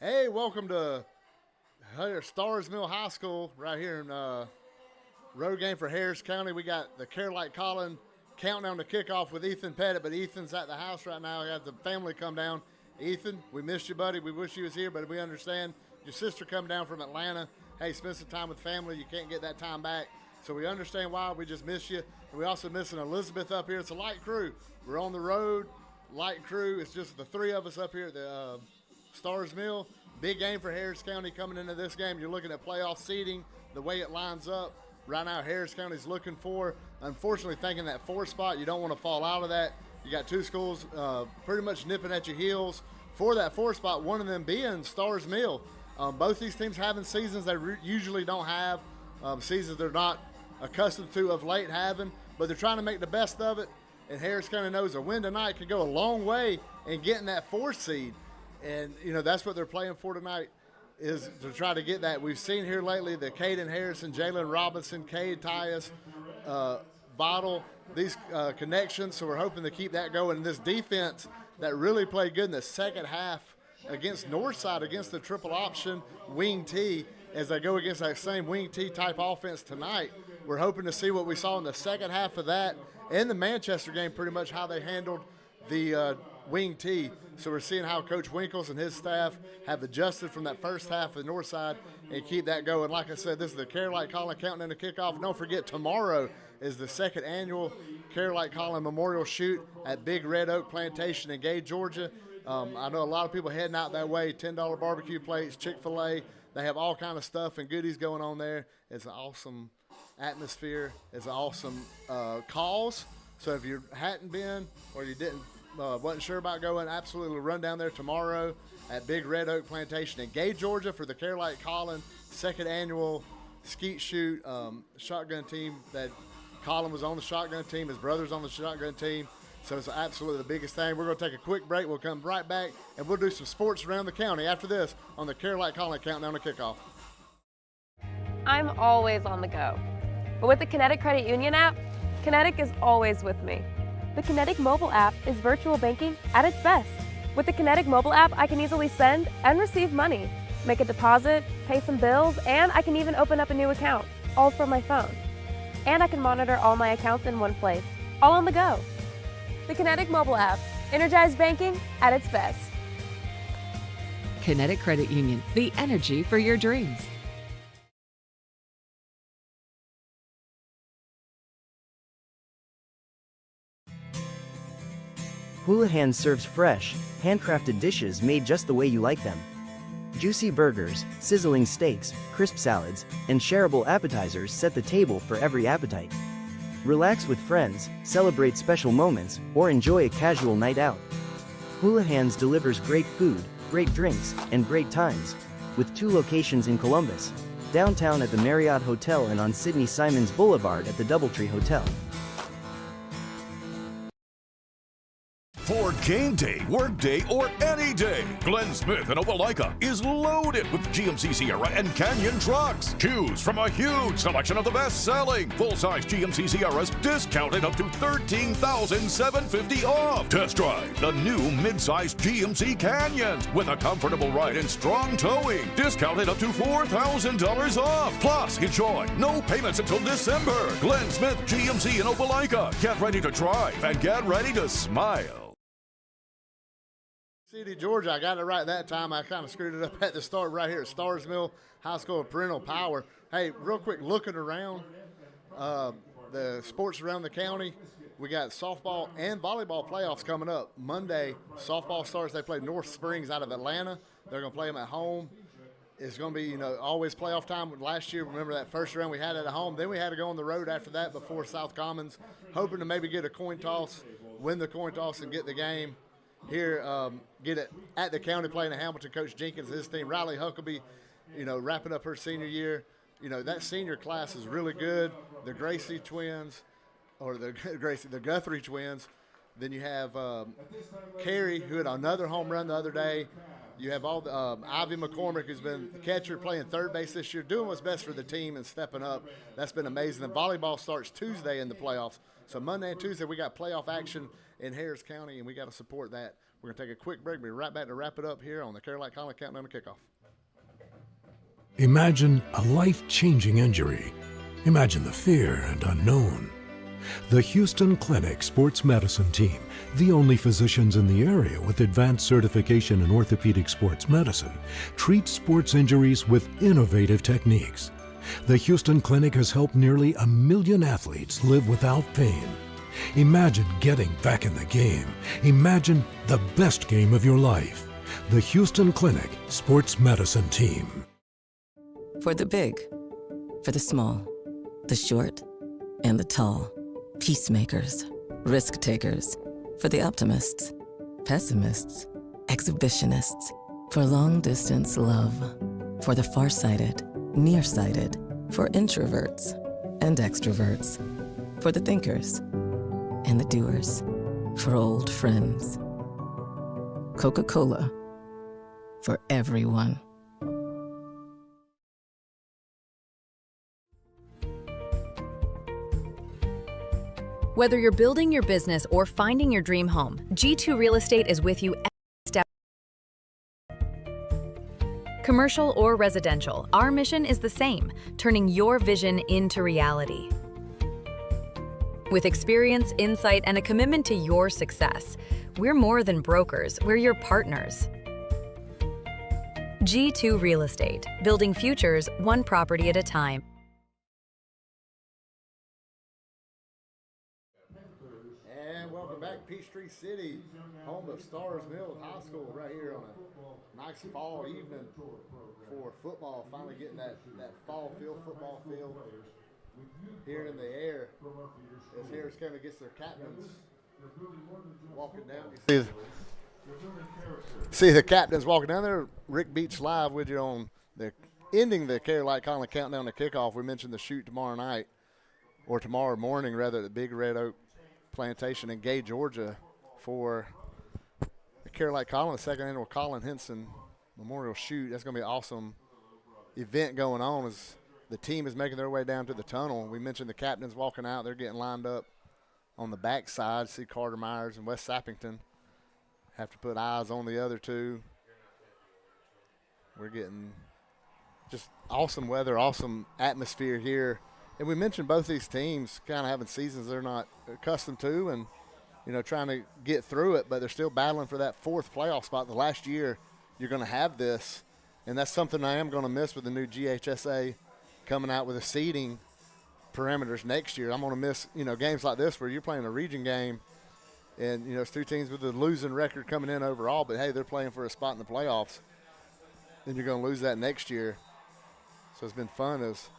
Hey, welcome to Starr's Mill High School right here in road game for Harris County. We got the Carolite Colin countdown to kickoff with Ethan Petitt, but Ethan's at the house right now. We have the family come down. Ethan, we missed you, buddy. We wish you was here, but we understand your sister come down from Atlanta. Hey, spend some time with family. You can't get that time back. So we understand why. We just miss you. And we also missing Elizabeth up here. It's a light crew. We're on the road, light crew. It's just the three of us up here at the Starr's Mill. Big game for Harris County coming into this game. You're looking at playoff seeding, the way it lines up. Right now, Harris County's looking for, unfortunately, thinking that 4th spot. You don't want to fall out of that. You got two schools pretty much nipping at your heels for that 4th spot, one of them being Starr's Mill. Both these teams having seasons they usually don't have, seasons they're not accustomed to of late having, but they're trying to make the best of it. And Harris County knows a win tonight can go a long way in getting that 4th seed. And, you know, that's what they're playing for tonight, is to try to get that. We've seen here lately the Caden Harrison, Jalen Robinson, Cade Tyus, Vital, these connections. So we're hoping to keep that going. And this defense that really played good in the second half against Northside, against the triple option wing T, as they go against that same wing T type offense tonight. We're hoping to see what we saw in the second half of that and the Manchester game, pretty much how they handled the wing T. So we're seeing how Coach Winkles and his staff have adjusted from that first half of the north side and keep that going. Like I said, this is the Carolite Colin countdown to kickoff. Don't forget, tomorrow is the 2nd annual Carolite Colin Memorial Shoot at Big Red Oak Plantation in Gay, Georgia. I know a lot of people heading out that way, $10 barbecue plates, Chick-fil-A. They have all kind of stuff and goodies going on there. It's an awesome atmosphere. It's an awesome cause. So if you hadn't been or you wasn't sure about going, absolutely run down there tomorrow at Big Red Oak Plantation in Gay, Georgia for the Carolite Colin 2nd annual skeet shoot shotgun team. That Colin was on the shotgun team, his brother's on the shotgun team. So it's absolutely the biggest thing. We're going to take a quick break. We'll come right back, and we'll do some sports around the county after this on the Carolite Colin countdown to kickoff. I'm always on the go. But with the Kinetic Credit Union app, Kinetic is always with me. The Kinetic mobile app is virtual banking at its best. With the Kinetic mobile app, I can easily send and receive money, make a deposit, pay some bills, and I can even open up a new account, all from my phone. And I can monitor all my accounts in one place, all on the go. The Kinetic mobile app, energized banking at its best. Kinetic Credit Union, the energy for your dreams. Houlihan serves fresh, handcrafted dishes made just the way you like them. Juicy burgers, sizzling steaks, crisp salads, and shareable appetizers set the table for every appetite. Relax with friends, celebrate special moments, or enjoy a casual night out. Houlihan's delivers great food, great drinks, and great times, with 2 locations in Columbus, downtown at the Marriott Hotel and on Sidney Simons Boulevard at the Doubletree Hotel. For game day, work day, or any day, Glenn Smith in Opelika is loaded with GMC Sierra and Canyon trucks. Choose from a huge selection of the best-selling full-size GMC Sierras, discounted up to $13,750 off. Test drive the new mid-size GMC Canyons with a comfortable ride and strong towing, discounted up to $4,000 off. Plus, enjoy no payments until December. Glenn Smith GMC in Opelika. Get ready to drive and get ready to smile. City, Georgia, I got it right that time. I kind of screwed it up at the start right here at Starr's Mill High School of Parental Power. Hey, real quick, looking around the sports around the county, we got softball and volleyball playoffs coming up. Monday, softball starts. They play North Springs out of Atlanta. They're going to play them at home. It's going to be, always playoff time. Last year, remember that first round we had it at home. Then we had to go on the road after that before South Commons, hoping to maybe get a coin toss, win the coin toss, and get the game here, get it at the county playing in Hamilton. Coach Jenkins and his team. Riley Huckabee, wrapping up her senior year. That senior class is really good. The Gracie twins, or the Guthrie twins. Then you have Carey, who had another home run the other day. You have all the Ivy McCormick, who's been the catcher, playing third base this year, doing what's best for the team and stepping up. That's been amazing. And volleyball starts Tuesday in the playoffs. So Monday and Tuesday we got playoff action in Harris County, and we got to support that. We're going to take a quick break. We'll be right back to wrap it up here on the Caroline Colin Countdown to Kickoff. Imagine a life-changing injury. Imagine the fear and unknown. The Houston Clinic Sports Medicine Team, the only physicians in the area with advanced certification in orthopedic sports medicine, treats sports injuries with innovative techniques. The Houston Clinic has helped nearly 1 million athletes live without pain. Imagine getting back in the game. Imagine the best game of your life. The Houston Clinic Sports Medicine Team. For the big, for the small, the short, and the tall. Peacemakers, risk takers, for the optimists, pessimists, exhibitionists, for long distance love, for the farsighted, nearsighted, for introverts and extroverts, for the thinkers and the doers, for old friends. Coca-Cola, for everyone. Whether you're building your business or finding your dream home, G2 Real Estate is with you every step. Commercial or residential, our mission is the same, turning your vision into reality. With experience, insight, and a commitment to your success, we're more than brokers, we're your partners. G2 Real Estate, building futures one property at a time. Back Peachtree City, home of Starr's Mills High School, right here on a nice fall evening for football. Finally getting that fall field, football field here in the air as Harris County gets their captains walking down. See the captains walking down there. Rick Beach live with you on the ending the Caroline Colin Countdown to Kickoff. We mentioned the shoot tomorrow night, or tomorrow morning rather, at the Big Red Oak Plantation in Gay, Georgia, for the Caroline Colin, the second annual Colin Henson Memorial Shoot. That's going to be an awesome event going on as the team is making their way down to the tunnel. We mentioned the captains walking out. They're getting lined up on the backside. See Carter Myers and West Sappington have to put eyes on the other two. We're getting just awesome weather, awesome atmosphere here. And we mentioned both these teams kind of having seasons they're not accustomed to and, you know, trying to get through it, but they're still battling for that fourth playoff spot. The last year you're going to have this, and that's something I am going to miss with the new GHSA coming out with the seeding parameters next year. I'm going to miss, you know, games like this where you're playing a region game and, you know, it's two teams with a losing record coming in overall, but, hey, they're playing for a spot in the playoffs, and you're going to lose that next year. So it's been fun as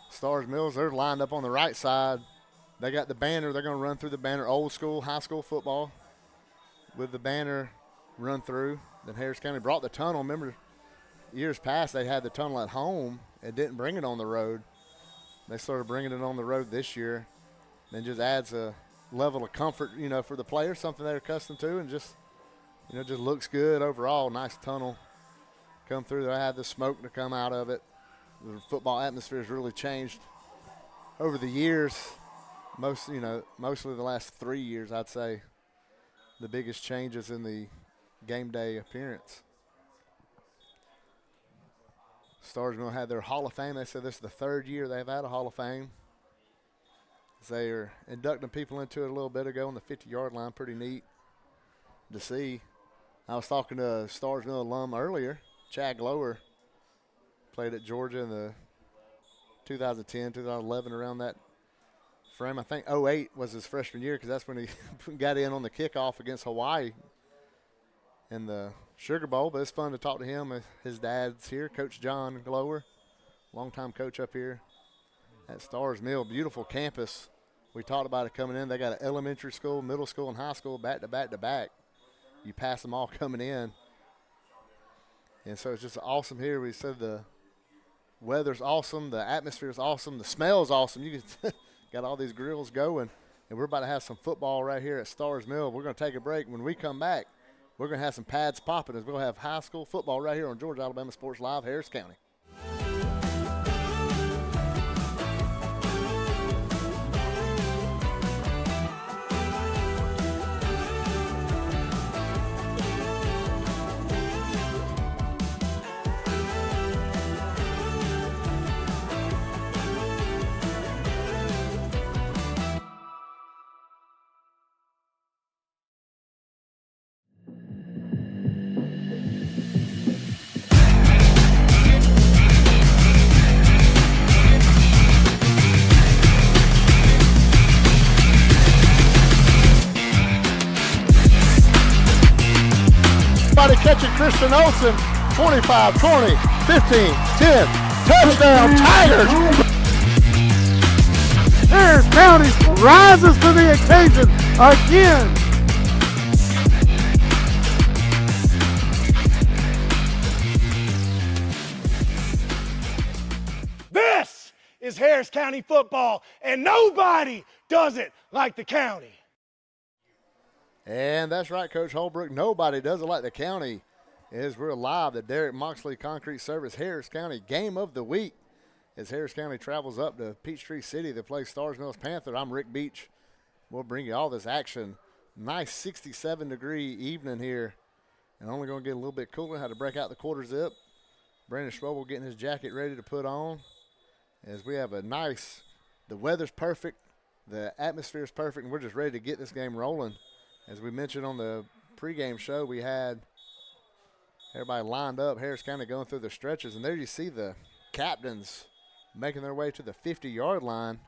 Starr's Mills, they're lined up on the right side. They got the banner. They're going to run through the banner. Old school, high school football with the banner run through. Then Harris County brought the tunnel. Remember, years past they had the tunnel at home and didn't bring it on the road. They started bringing it on the road this year. And just adds a level of comfort, you know, for the players, something they're accustomed to, and just, you know, just looks good overall. Nice tunnel come through. They had the smoke to come out of it. The football atmosphere has really changed over the years. Mostly the last 3 years, I'd say, the biggest changes in the game day appearance. Starr's Mill had their Hall of Fame. They said this is the third year they've had a Hall of Fame. They are inducting people into it a little bit ago on the 50-yard line. Pretty neat to see. I was talking to a Starr's Mill alum earlier, Chad Glower. Played at Georgia in the 2010, 2011, around that frame. I think 08 was his freshman year because that's when he got in on the kickoff against Hawaii in the Sugar Bowl. But it's fun to talk to him. His dad's here, Coach John Glower, longtime coach up here at Starr's Mill. Beautiful campus. We talked about it coming in. They got an elementary school, middle school, and high school back to back to back. You pass them all coming in. And so it's just awesome here. We said the weather's awesome, the atmosphere's awesome, the smell's awesome. You can got all these grills going, and we're about to have some football right here at Starr's Mill. We're going to take a break. When we come back, we're going to have some pads popping as we'll have high school football right here on Georgia Alabama Sports Live, Harris County. Nobody catching Christian Olsen. 25, 20, 15, 10. Touchdown, Tigers! Harris County rises to the occasion again. This is Harris County football, and nobody does it like the county. And that's right, Coach Holbrook. Nobody does it like the county. As we're live, the Derek Moxley Concrete Service Harris County Game of the Week. As Harris County travels up to Peachtree City to play Starrs Mills Panthers. I'm Rick Beach. We'll bring you all this action. Nice 67-degree evening here. And only going to get a little bit cooler. Had to break out the quarter zip. Brandon Schwabel getting his jacket ready to put on. As we have a nice, the weather's perfect, the atmosphere's perfect, and we're just ready to get this game rolling. As we mentioned on the pregame show, we had everybody lined up, Harris County going through the stretches, and there you see the captains making their way to the 50-yard line.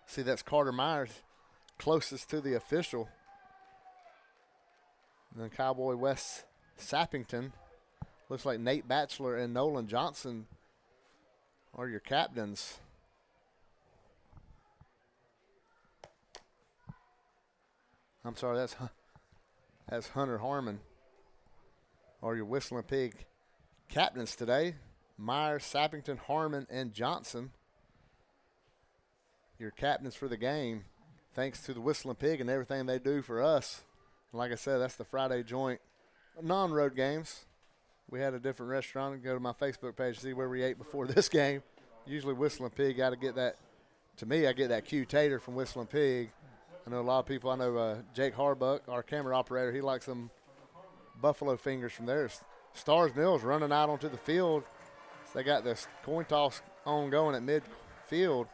See, that's Carter Myers closest to the official. And then Cowboy West Sappington. Looks like Nate Batchelor and Nolan Johnson are your captains. I'm sorry, that's Hunter Harmon. Or your Whistling Pig captains today. Myers, Sappington, Harmon, and Johnson. Your captains for the game. Thanks to the Whistling Pig and everything they do for us. And like I said, that's the Friday joint non-road games. We had a different restaurant. Go to my Facebook page to see where we ate before this game. Usually Whistling Pig, got to get that. To me, I get that Q tater from Whistling Pig. I know a lot of people. I know Jake Harbuck, our camera operator, he likes them buffalo fingers from there. Starrs Mills running out onto the field. So they got this coin toss ongoing at midfield.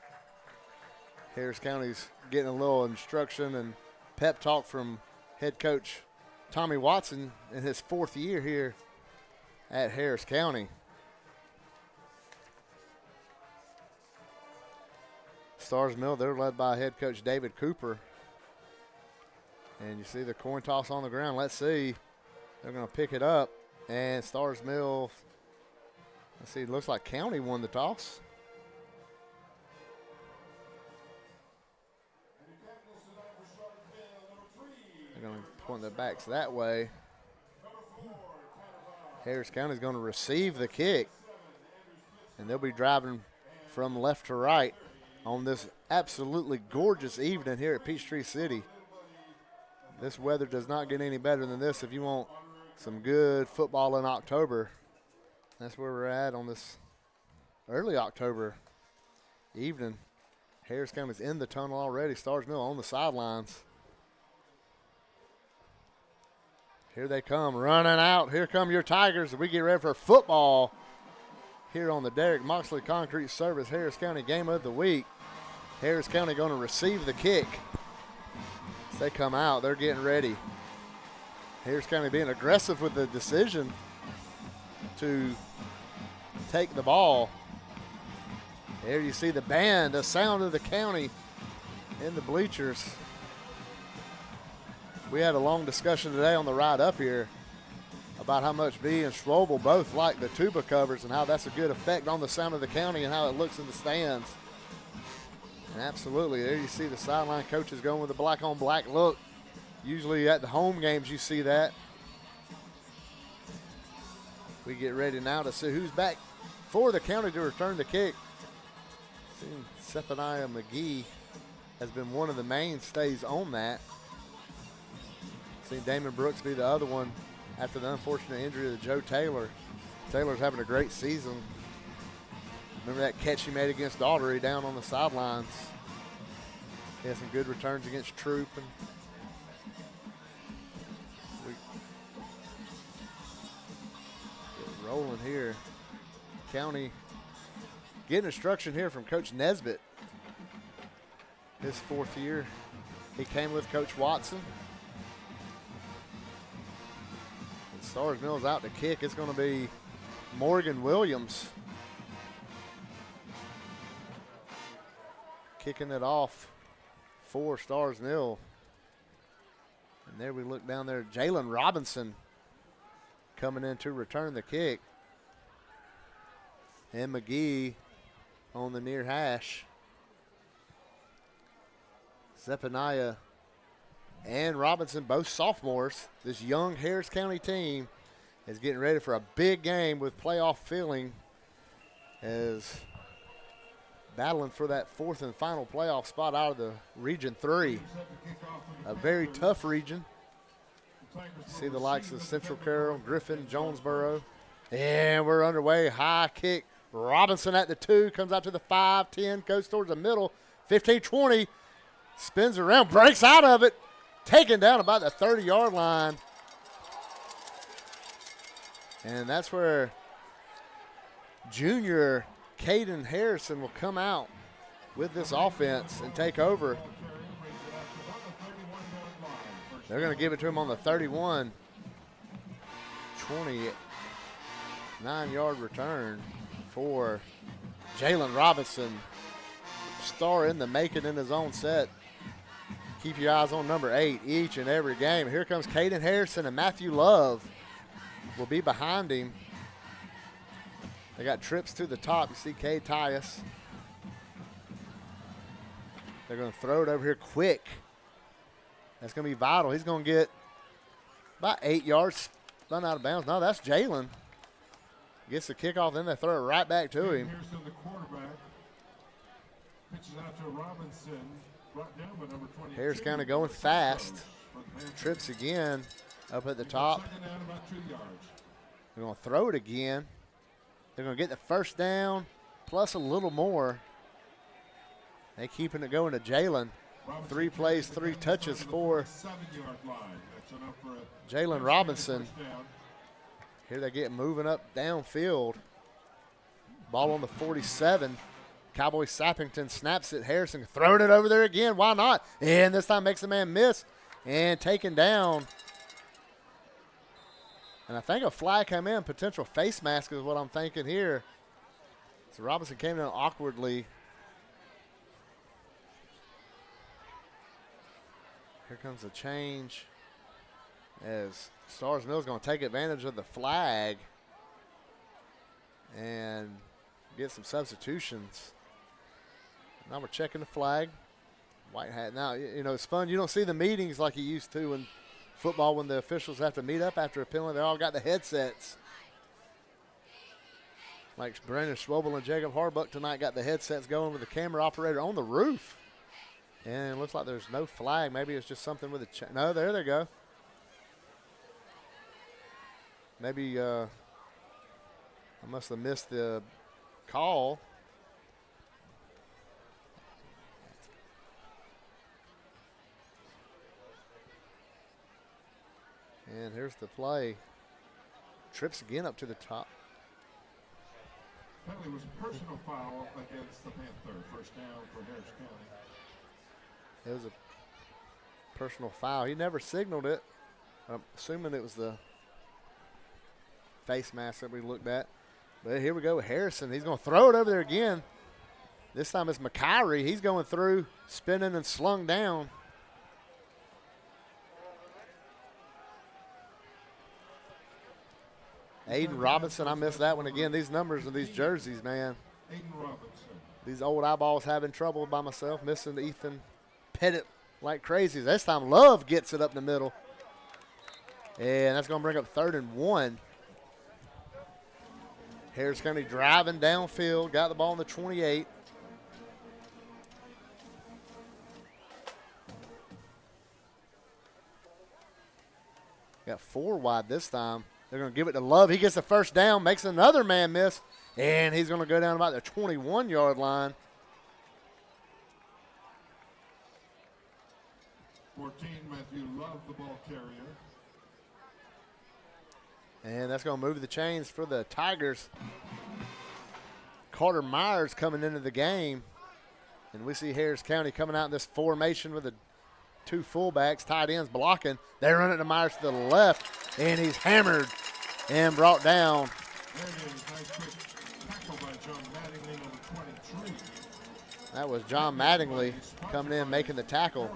Harris County's getting a little instruction and pep talk from head coach Tommy Watson in his 4th year here at Harris County. Starrs Mill, they're led by head coach David Cooper. And you see the coin toss on the ground. Let's see. They're going to pick it up. And Starrs Mill, let's see, it looks like County won the toss. They're going to point their backs that way. Harris County's going to receive the kick. And they'll be driving from left to right on this absolutely gorgeous evening here at Peachtree City. This weather does not get any better than this if you want some good football in October. That's where we're at on this early October evening. Harris County's in the tunnel already. Starrs Mill on the sidelines. Here they come, running out. Here come your Tigers. We get ready for football here on the Derek Moxley Concrete Service Harris County Game of the Week. Harris County going to receive the kick. As they come out, they're getting ready. Harris County being aggressive with the decision to take the ball. There you see the band, the sound of the county in the bleachers. We had a long discussion today on the ride up here about how much B and Schwabel both like the tuba covers and how that's a good effect on the sound of the county and how it looks in the stands. And absolutely, there you see the sideline coaches going with the black on black look. Usually at the home games you see that. We get ready now to see who's back for the county to return the kick. Zephaniah McGee has been one of the mainstays on that. Seen Damon Brooks be the other one after the unfortunate injury to Joe Taylor. Taylor's having a great season. Remember that catch he made against Daughtery down on the sidelines. He had some good returns against Troop. And we get rolling here. County getting instruction here from Coach Nesbitt. His 4th year. He came with Coach Watson. Starrs Mills out to kick. It's going to be Morgan Williams kicking it off for Starrs Mill. And there we look down there, Jalen Robinson coming in to return the kick. And McGee on the near hash. Zephaniah and Robinson, both sophomores. This young Harris County team is getting ready for a big game with playoff feeling, as battling for that fourth and final playoff spot out of the Region 3. A very tough region. See the likes of Central Carroll, Griffin, Jonesboro. And we're underway. High kick. Robinson at the 2, comes out to the 5, 10, goes towards the middle. 15, 20, spins around, breaks out of it. Taken down about the 30-yard line. And that's where junior Caden Harrison will come out with this offense and take over. They're going to give it to him on the 31. 29-yard return for Jalen Robinson. Starr in the making in his own set. Keep your eyes on number 8 each and every game. Here comes Caden Harrison, and Matthew Love will be behind him. They got trips to the top. You see Cade Tyus. They're going to throw it over here quick. That's going to be vital. He's going to get about 8 yards, run out of bounds. No, that's Jalen. Gets the kickoff, then they throw it right back to him. Harrison, the quarterback, pitches out to Robinson, brought down by number 22. Harris kind of going fast. Trips again up at the top. Second down, about 2 yards. They're going to throw it again. They're going to get the first down plus a little more. They keeping it going to Jalen. 3 plays, 3 touches for Jalen Robinson. Here they get moving up downfield. Ball on the 47. Cowboy Sappington snaps it. Harrison throwing it over there again. Why not? And this time makes the man miss and taken down. And I think a flag came in. Potential face mask is what I'm thinking here. So Robinson came in awkwardly. Here comes a change as Starr's Mill's going to take advantage of the flag and get some substitutions. Now we're checking the flag. White hat. Now, you know, it's fun. You don't see the meetings like you used to in football when the officials have to meet up after a penalty. They all got the headsets. Like Brandon Schwobel and Jacob Harbuck tonight got the headsets going with the camera operator on the roof. And it looks like there's no flag. Maybe it's just something with a no, there they go. Maybe I must have missed the call. And here's the play. Trips again up to the top. Penalty was a personal foul against the Panthers. First down for Harris County. It was a personal foul. He never signaled it. I'm assuming it was the face mask that we looked at. But here we go with Harrison. He's going to throw it over there again. This time it's McKyree. He's going through, spinning and slung down. Aiden Robinson, I missed that one again. These numbers of these jerseys, man. Aiden Robinson. These old eyeballs having trouble by myself, missing Ethan Petitt like crazy. This time Love gets it up the middle. And that's going to bring up 3rd and 1. Harris County driving downfield, got the ball on the 28. Got 4 wide this time. They're going to give it to Love. He gets the first down, makes another man miss, and he's going to go down about the 21-yard line. 14, Matthew Love, the ball carrier. And that's going to move the chains for the Tigers. Carter Myers coming into the game. And we see Harris County coming out in this formation with the 2 fullbacks, tight ends blocking. They run it to Myers to the left, and he's hammered and brought down. There it is. Nice quick tackle by John Mattingly, number 23. That was John Mattingly coming in, making the tackle.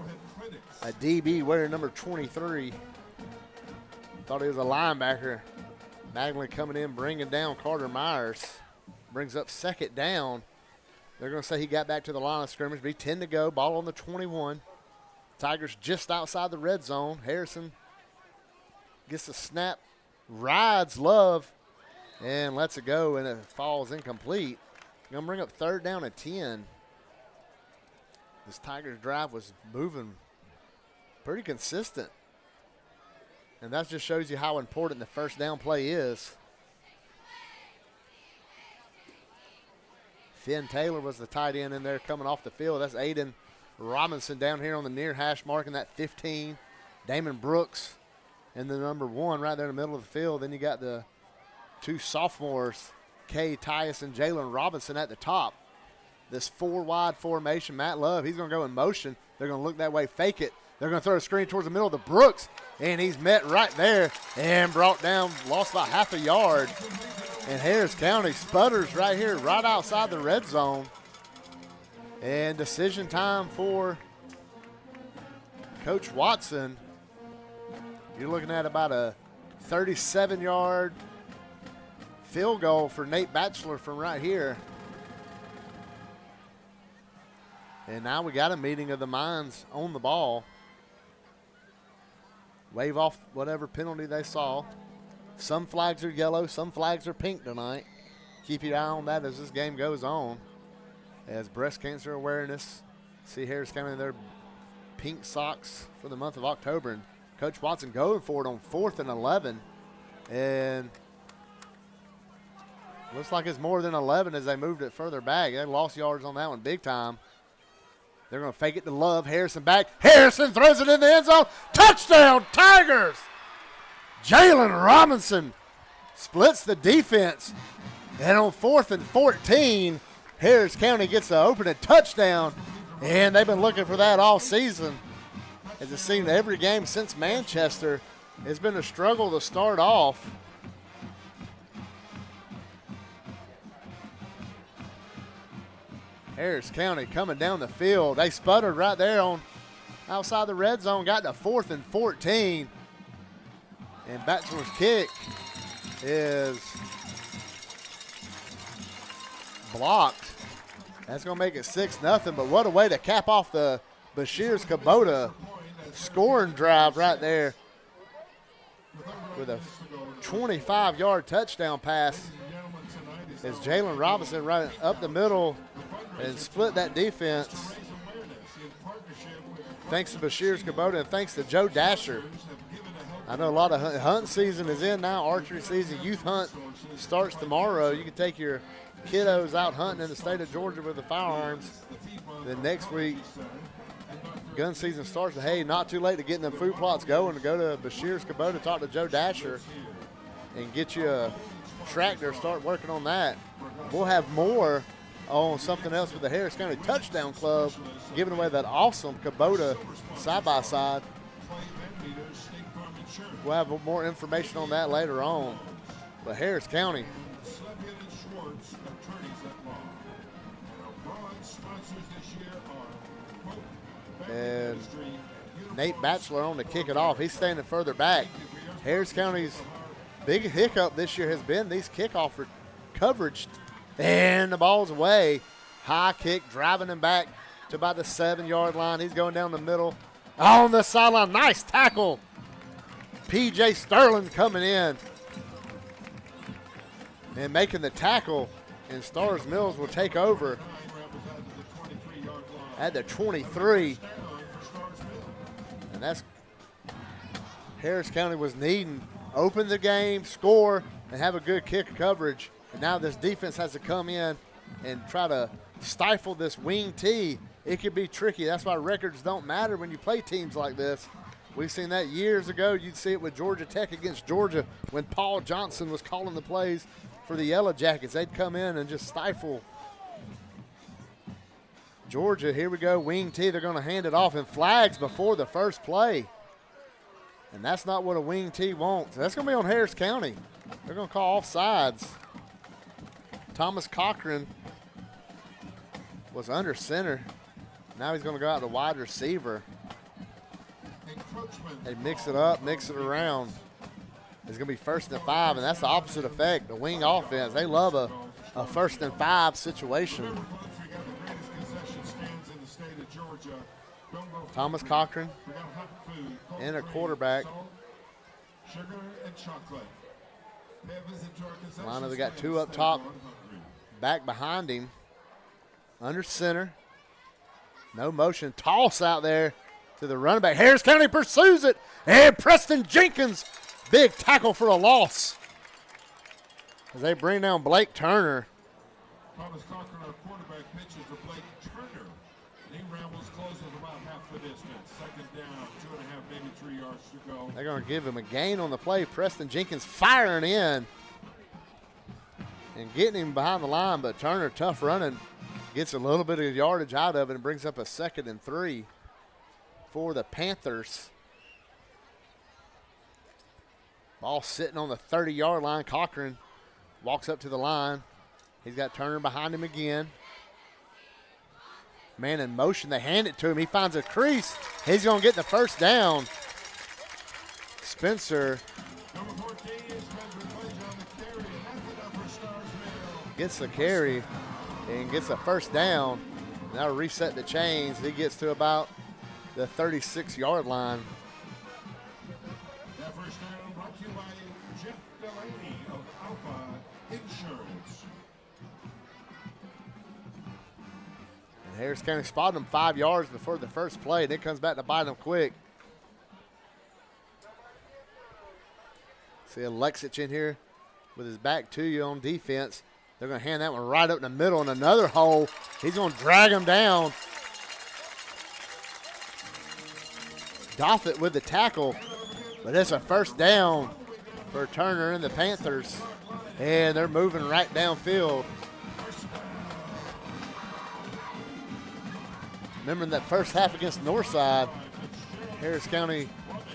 A DB wearing number 23. Thought he was a linebacker. Mattingly coming in, bringing down Carter Myers. Brings up second down. They're going to say he got back to the line of scrimmage. Be 10 to go. Ball on the 21. Tigers just outside the red zone. Harrison gets the snap, rides Love, and lets it go, and it falls incomplete. Going to bring up third down and 10. This Tigers drive was moving pretty consistent. And that just shows you how important the first down play is. Finn Taylor was the tight end in there coming off the field. That's Aiden Robinson down here on the near hash marking that 15. Damon Brooks and the number 1 right there in the middle of the field. Then you got the 2 sophomores, Kay Tyus and Jalen Robinson at the top. This 4-wide formation, Matt Love, he's going to go in motion. They're going to look that way, fake it. They're going to throw a screen towards the middle of the Brooks, and he's met right there and brought down, lost about half a yard. And Harris County sputters right here, right outside the red zone. And decision time for Coach Watson. You're looking at about a 37-yard field goal for Nate Batchelor from right here. And now we got a meeting of the minds on the ball. Wave off whatever penalty they saw. Some flags are yellow, some flags are pink tonight. Keep your eye on that as this game goes on. As breast cancer awareness, see Harris County in their pink socks for the month of October. And Coach Watson going for it on 4th and 11. And looks like it's more than 11 as they moved it further back. They lost yards on that one big time. They're going to fake it to Love. Harrison back. Harrison throws it in the end zone. Touchdown, Tigers! Jalen Robinson splits the defense. And on 4th and 14, Harris County gets the opening touchdown. And they've been looking for that all season. As it seemed every game since Manchester, it's been a struggle to start off. Harris County coming down the field. They sputtered right there on outside the red zone, got to 4th and 14. And Batchelor's kick is blocked. That's going to make it 6-0, but what a way to cap off the Bashir's Kubota scoring drive right there with a 25-yard touchdown pass as Jalen Robinson right up the middle and split that defense. Thanks to Bashir's Kubota and thanks to Joe Dasher. I know a lot of hunt season is in now, archery season. Youth hunt starts tomorrow. You can take your kiddos out hunting in the state of Georgia with the firearms. Then next week, gun season starts. Hey, not too late to get them food plots going, to go to Bashir's Kubota, talk to Joe Dasher, and get you a tractor, start working on that. We'll have more on something else with the Harris County Touchdown Club, giving away that awesome Kubota side-by-side. We'll have more information on that later on. But Harris County. And Nate Batchelor on to kick it off. He's standing further back. Harris County's big hiccup this year has been these kickoff coverage. And the ball's away. High kick, driving him back to about the 7-yard line. He's going down the middle. On the sideline, nice tackle. P.J. Sterling coming in and making the tackle. And Starr's Mills will take over at the 23. And that's Harris County was needing. Open the game, score, and have a good kick coverage. And now this defense has to come in and try to stifle this wing T. It could be tricky. That's why records don't matter when you play teams like this. We've seen that years ago. You'd see it with Georgia Tech against Georgia when Paul Johnson was calling the plays for the Yellow Jackets. They'd come in and just stifle Georgia. Here we go, wing T. They're going to hand it off, and flags before the first play. And that's not what a wing T wants. That's going to be on Harris County. They're going to call offsides. Thomas Cochran was under center. Now he's going to go out to wide receiver. They mix it up, mix it around. It's going to be 1st and 5, and that's the opposite effect. The wing offense, they love a 1st and 5 situation. Thomas Cochran and a quarterback. Lana, they got 2 up top, back behind him. Under center. No motion. Toss out there to the running back. Harris County pursues it. And Preston Jenkins, big tackle for a loss. As they bring down Blake Turner. Thomas Cochran, our quarterback, pitches to Blake Turner. He rambles close with about half the distance. 2nd down, 2.5, maybe 3 yards to go. They're going to give him a gain on the play. Preston Jenkins firing in and getting him behind the line, but Turner, tough running, gets a little bit of yardage out of it and brings up a 2nd and 3 for the Panthers. Ball sitting on the 30-yard line. Cochran walks up to the line. He's got Turner behind him again. Man in motion. They hand it to him. He finds a crease. He's going to get the 1st down. Spencer gets the carry and gets a 1st down. Now reset the chains. He gets to about the 36-yard line. That 1st down brought to you by Jeff Delaney of Alpha Insurance. And Harris County spotted him 5 yards before the first play, and it comes back to bite him quick. See Alexic in here with his back to you on defense. They're going to hand that one right up in the middle in another hole. He's going to drag him down. Doffett with the tackle, but it's a 1st down for Turner and the Panthers. And they're moving right downfield. Remembering that first half against Northside, Harris County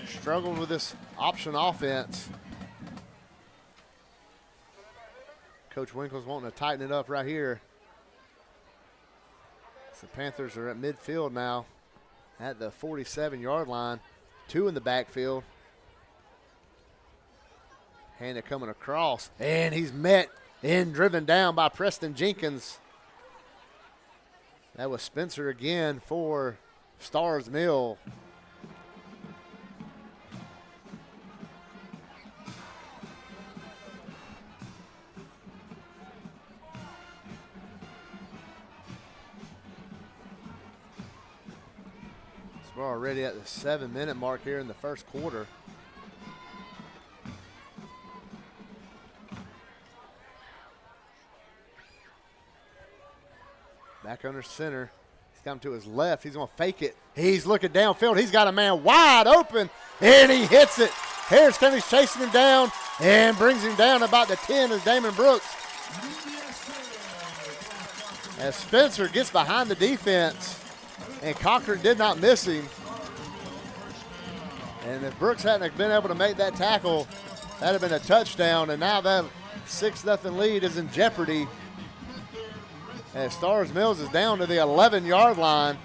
struggled with this option offense. Coach Winkle's wanting to tighten it up right here. So the Panthers are at midfield now at the 47-yard line. 2 in the backfield. Hannah coming across, and he's met and driven down by Preston Jenkins. That was Spencer again for Starr's Mill. So we're already at the 7-minute mark here in the first quarter. Back under center. He's coming to his left. He's going to fake it. He's looking downfield. He's got a man wide open, and he hits it. Harris County's chasing him down and brings him down about the 10 as Damon Brooks. As Spencer gets behind the defense, and Cochran did not miss him. And if Brooks hadn't been able to make that tackle, that would have been a touchdown. And now that 6-0 lead is in jeopardy. And Starr's Mills is down to the 11-yard line.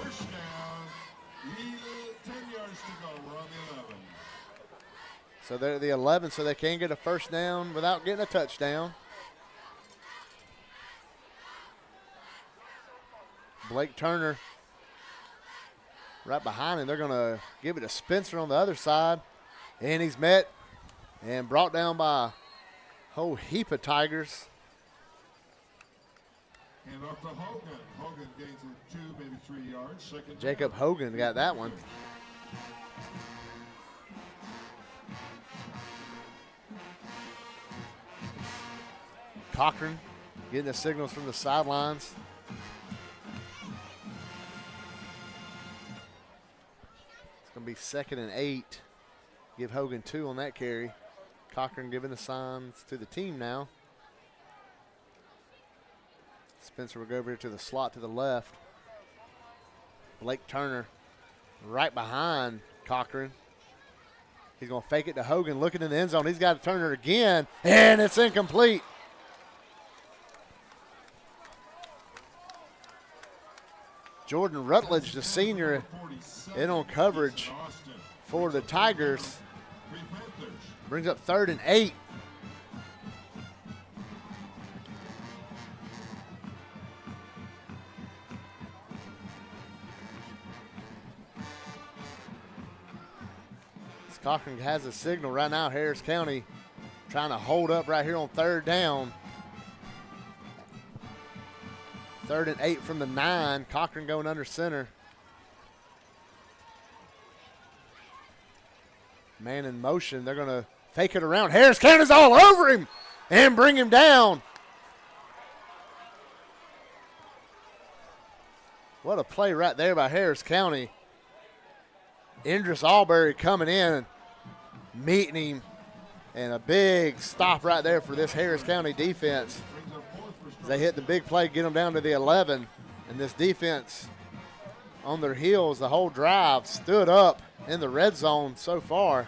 First down, 10 yards to go. We're on the 11. So they're at the 11, so they can get a first down without getting a touchdown. Blake Turner right behind him. They're going to give it to Spencer on the other side. And he's met and brought down by a whole heap of Tigers. And off to Hogan. Hogan gains 2, maybe 3 yards. Second Jacob down. Hogan got that one. Cochran getting the signals from the sidelines. It's going to be 2nd and 8. Give Hogan 2 on that carry. Cochran giving the signs to the team now. Spencer will go over here to the slot to the left. Blake Turner right behind Cochran. He's going to fake it to Hogan, looking in the end zone. He's got to turn it again, and it's incomplete. Jordan Rutledge, the senior, in on coverage for the Tigers. Brings up 3rd and 8. Cochran has a signal right now. Harris County trying to hold up right here on 3rd down. 3rd and 8 from the 9. Cochran going under center. Man in motion. They're going to fake it around. Harris County's all over him and bring him down. What a play right there by Harris County. Indris Albury coming in and meeting him, and a big stop right there for this Harris County defense. They hit the big play, get them down to the 11, and this defense on their heels the whole drive, stood up in the red zone so far.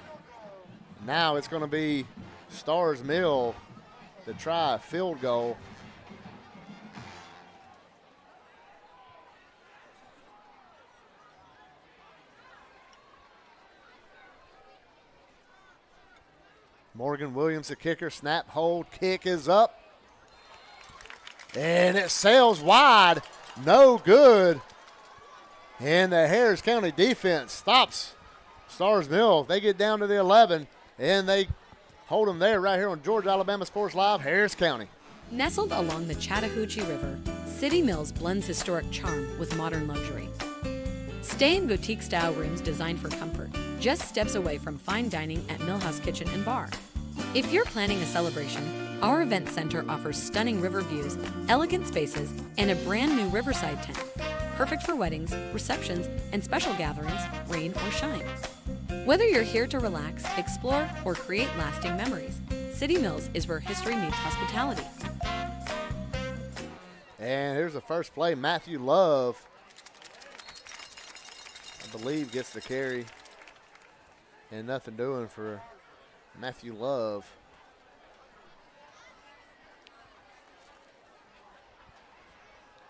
Now it's going to be Starr's Mill to try a field goal. Morgan Williams, the kicker. Snap, hold, kick is up. And it sails wide. No good. And the Harris County defense stops Starr's Mill. They get down to the 11, and they hold them there right here on Georgia Alabama Sports Live, Harris County. Nestled along the Chattahoochee River, City Mills blends historic charm with modern luxury. Stay in boutique-style rooms designed for comfort, just steps away from fine dining at Millhouse Kitchen and Bar. If you're planning a celebration, our event center offers stunning river views, elegant spaces, and a brand new riverside tent. Perfect for weddings, receptions, and special gatherings, rain or shine. Whether you're here to relax, explore, or create lasting memories, City Mills is where history meets hospitality. And here's the first play. Matthew Love, I believe, gets the carry. And nothing doing for Matthew Love.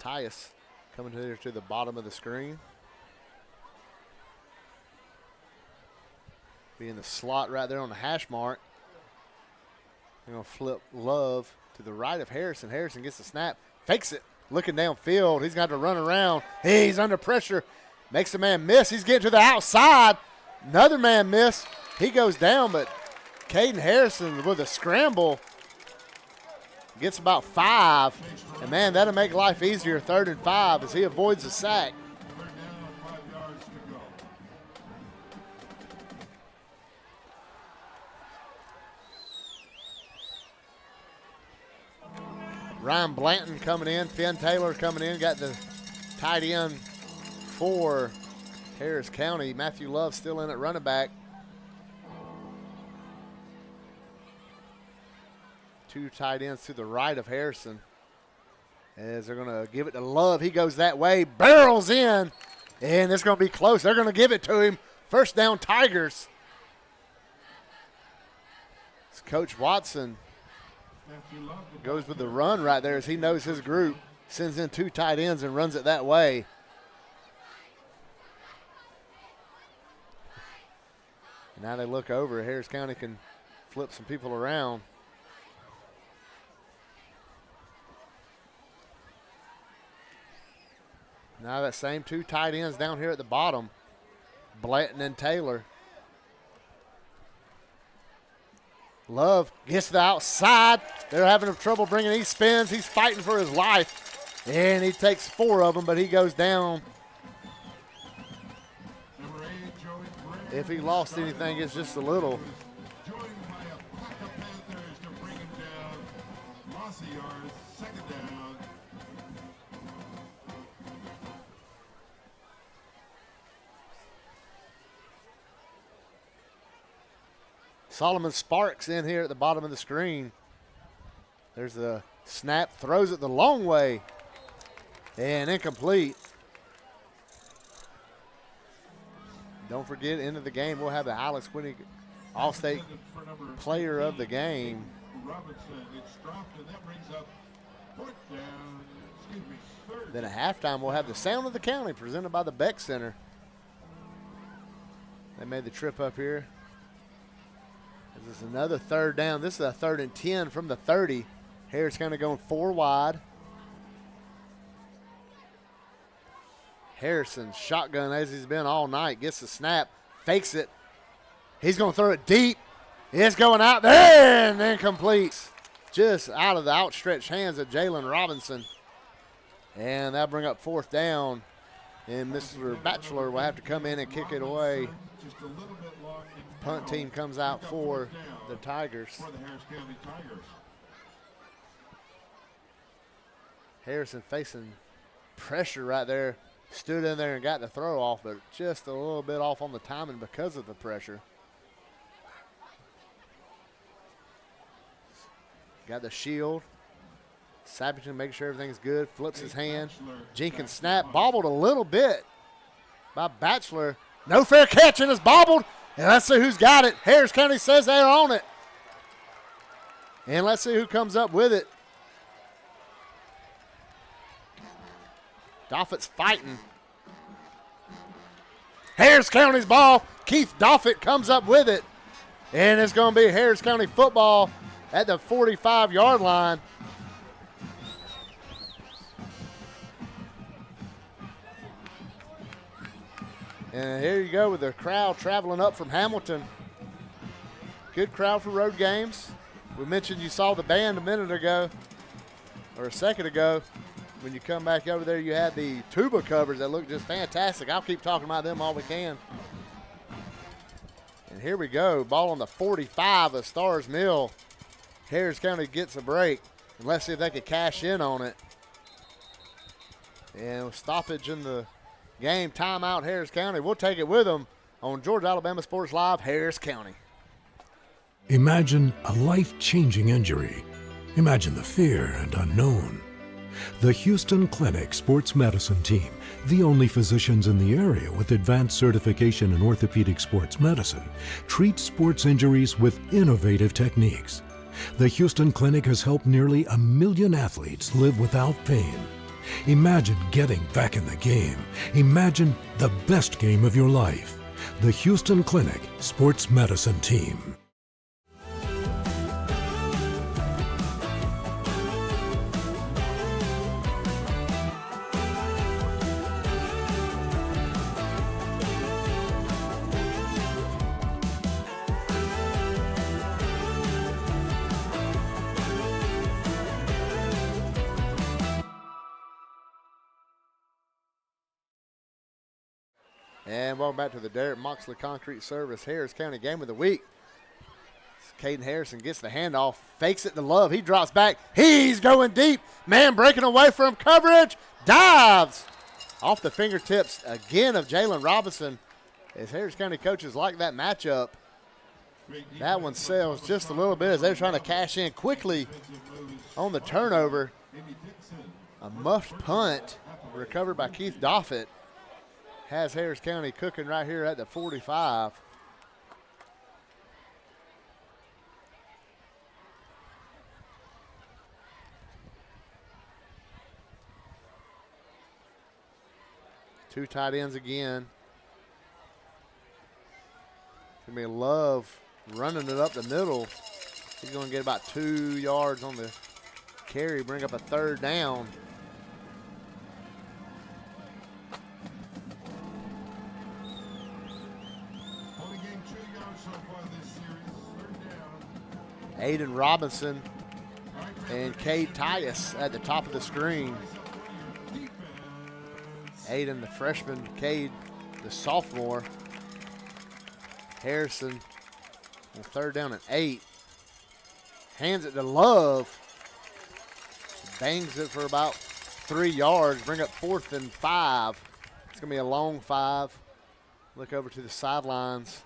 Tyus coming here to the bottom of the screen. Be in the slot right there on the hash mark. They're going to flip Love to the right of Harrison. Harrison gets the snap, fakes it, looking downfield. He's got to run around. He's under pressure. Makes a man miss. He's getting to the outside. Another man miss. He goes down, but Caden Harrison with a scramble gets about 5. And, man, that'll make life easier, 3rd and 5, as he avoids the sack. Ryan Blanton coming in. Finn Taylor coming in. Got the tight end for Harris County. Matthew Love still in at running back. 2 tight ends to the right of Harrison. As they're going to give it to Love. He goes that way, barrels in, and it's going to be close. They're going to give it to him. First down, Tigers. It's Coach Watson goes with the run right there as he knows his group. Sends in 2 tight ends and runs it that way. Now they look over. Harris County can flip some people around. Now that same 2 tight ends down here at the bottom, Blanton and Taylor. Love gets to the outside. They're having trouble bringing. He spins. He's fighting for his life. And he takes 4 of them, but he goes down. If he lost anything, it's just a little. Solomon Sparks in here at the bottom of the screen. There's the snap, throws it the long way, and incomplete. Don't forget, end of the game, we'll have the Alex Quinney All-State Player of the Game. Robinson, it's dropped, and that brings up 4th down, Then at halftime, we'll have the Sound of the County presented by the Beck Center. They made the trip up here. This is another third down. This is a 3rd and 10 from the 30. Harris County going 4 wide. Harrison, shotgun as he's been all night, gets the snap, fakes it. He's going to throw it deep. It's going out there and then completes. Just out of the outstretched hands of Jalen Robinson. And that'll bring up 4th down. And Mr. Batchelor will have to come in and kick it away. Punt team comes out for the Tigers. Harrison facing pressure right there. Stood in there and got the throw off, but just a little bit off on the timing because of the pressure. Got the shield. Sappington making sure everything's good. Flips his hand. Jenkins snap. Bobbled a little bit by Batchelor. No fair catch, and it's bobbled. And let's see who's got it. Harris County says they're on it. And let's see who comes up with it. Doffett's fighting. Harris County's ball. Keith Doffett comes up with it. And it's going to be Harris County football at the 45-yard line. And here you go with the crowd traveling up from Hamilton. Good crowd for road games. We mentioned you saw the band a minute ago, or a second ago. When you come back over there, you had the tuba covers that look just fantastic. I'll keep talking about them all we can. And here we go. Ball on the 45 of Starr's Mill. Harris County gets a break. And let's see if they can cash in on it. And stoppage in the game. Timeout, Harris County. We'll take it with them on Georgia Alabama Sports Live, Harris County. Imagine a life-changing injury. Imagine the fear and unknown. The Houston Clinic Sports Medicine Team, the only physicians in the area with advanced certification in orthopedic sports medicine, treats sports injuries with innovative techniques. The Houston Clinic has helped nearly 1 million athletes live without pain. Imagine getting back in the game. Imagine the best game of your life. The Houston Clinic Sports Medicine Team. And welcome back to the Derek Moxley Concrete Service Harris County Game of the Week. Caden Harrison gets the handoff, fakes it to Love. He drops back. He's going deep. Man breaking away from coverage. Dives off the fingertips again of Jalen Robinson. As Harris County coaches like that matchup. That one sails just a little bit as they're trying to cash in quickly on the turnover. A muffed punt recovered by Keith Doffett. Has Harris County cooking right here at the 45. Two tight ends again. It's going to be Love running it up the middle. He's going to get about 2 yards on the carry, bring up a 3rd down. Aiden Robinson and Cade Tyus at the top of the screen. Aiden, the freshman, Cade, the sophomore. Harrison, on 3rd down and 8. Hands it to Love. Bangs it for about 3 yards. Bring up 4th and 5. It's going to be a long 5. Look over to the sidelines.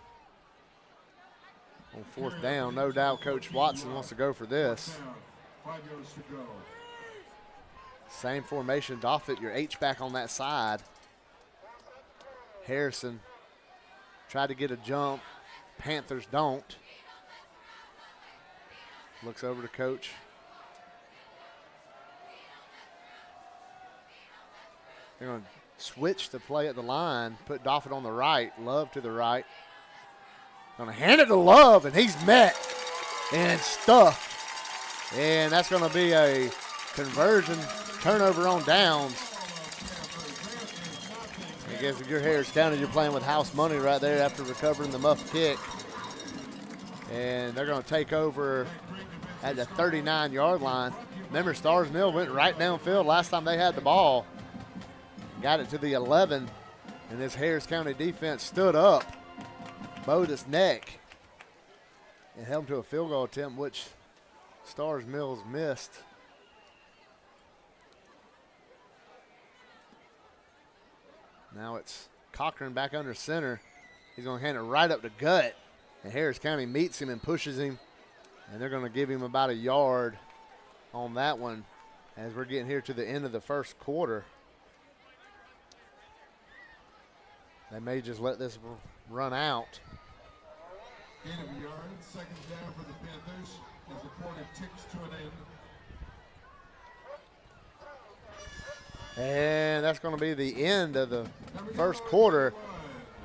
On 4th down, no doubt Coach Watson wants to go for this. 5 yards to go. Same formation, Doffett, your H-back on that side. Harrison tried to get a jump. Panthers don't. Looks over to Coach. They're going to switch the play at the line, put Doffett on the right, Love to the right. Going to hand it to Love, and he's met and stuffed. And that's going to be a conversion, turnover on downs. I guess if you're Harris County, you're playing with house money right there after recovering the muff kick. And they're going to take over at the 39-yard line. Remember, Starr's Mill went right downfield last time they had the ball. Got it to the 11, and this Harris County defense stood up, bowed its neck, and held them to a field goal attempt, which Starr's Mills missed. Now it's Cochran back under center. He's going to hand it right up the gut, and Harris County meets him and pushes him, and they're going to give him about a yard on that one as we're getting here to the end of the first quarter. They may just let this run out. Gain of a yard, second down for the Panthers as the quarter ticks to an end. And that's going to be the end of the first quarter.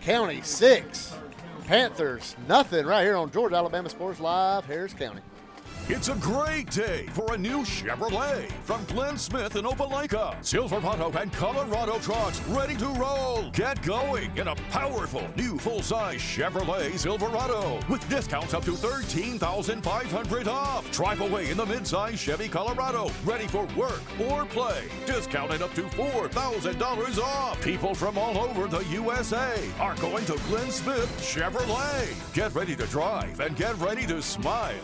County 6, Panthers nothing right here on Georgia Alabama Sports Live, Harris County. It's a great day for a new Chevrolet from Glenn Smith in Opelika. Silverado and Colorado trucks ready to roll. Get going in a powerful new full-size Chevrolet Silverado with discounts up to $13,500 off. Drive away in the mid-size Chevy Colorado ready for work or play. Discounted up to $4,000 off. People from all over the USA are going to Glenn Smith Chevrolet. Get ready to drive and get ready to smile.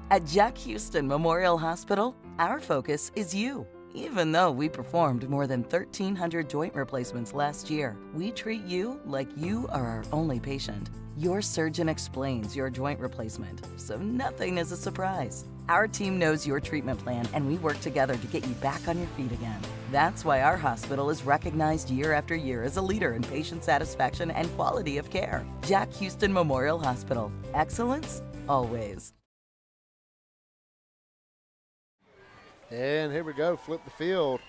At Jack Houston Memorial Hospital, our focus is you. Even though we performed more than 1,300 joint replacements last year, we treat you like you are our only patient. Your surgeon explains your joint replacement, so nothing is a surprise. Our team knows your treatment plan, and we work together to get you back on your feet again. That's why our hospital is recognized year after year as a leader in patient satisfaction and quality of care. Jack Houston Memorial Hospital. Excellence, always. And here we go, flip the field.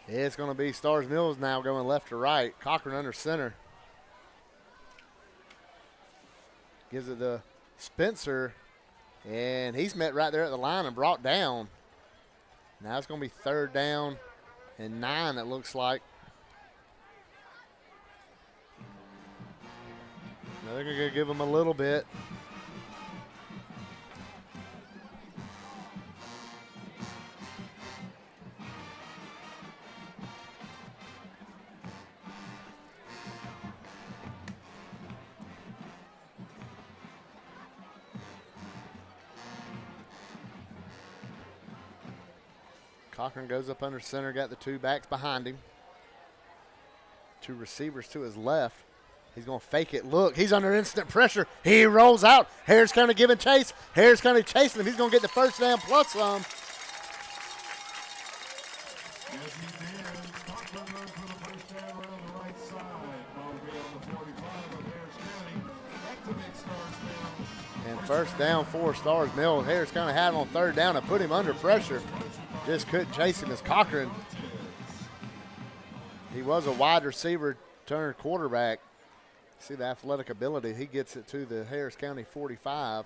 It's going to be Starr's Mills now going left to right. Cochran under center. Gives it to Spencer, and he's met right there at the line and brought down. Now it's going to be 3rd down and 9, it looks like. Now they're going to give him a little bit. Cochran goes up under center, got the 2 backs behind him. 2 receivers to his left. He's going to fake it. Look, he's under instant pressure. He rolls out. Harris County giving chase. Harris County chasing him. He's going to get the first down plus some. Yes, he did. Cochran runs for the first down around the right side. Ball will be on the 45 of Harris County. Back to make Starr's Mill. And first down for Starr's Mill. Harris County had him on 3rd down and put him under pressure. Just couldn't chase him as Cochran. He was a wide receiver turned quarterback. See the athletic ability. He gets it to the Harris County 45.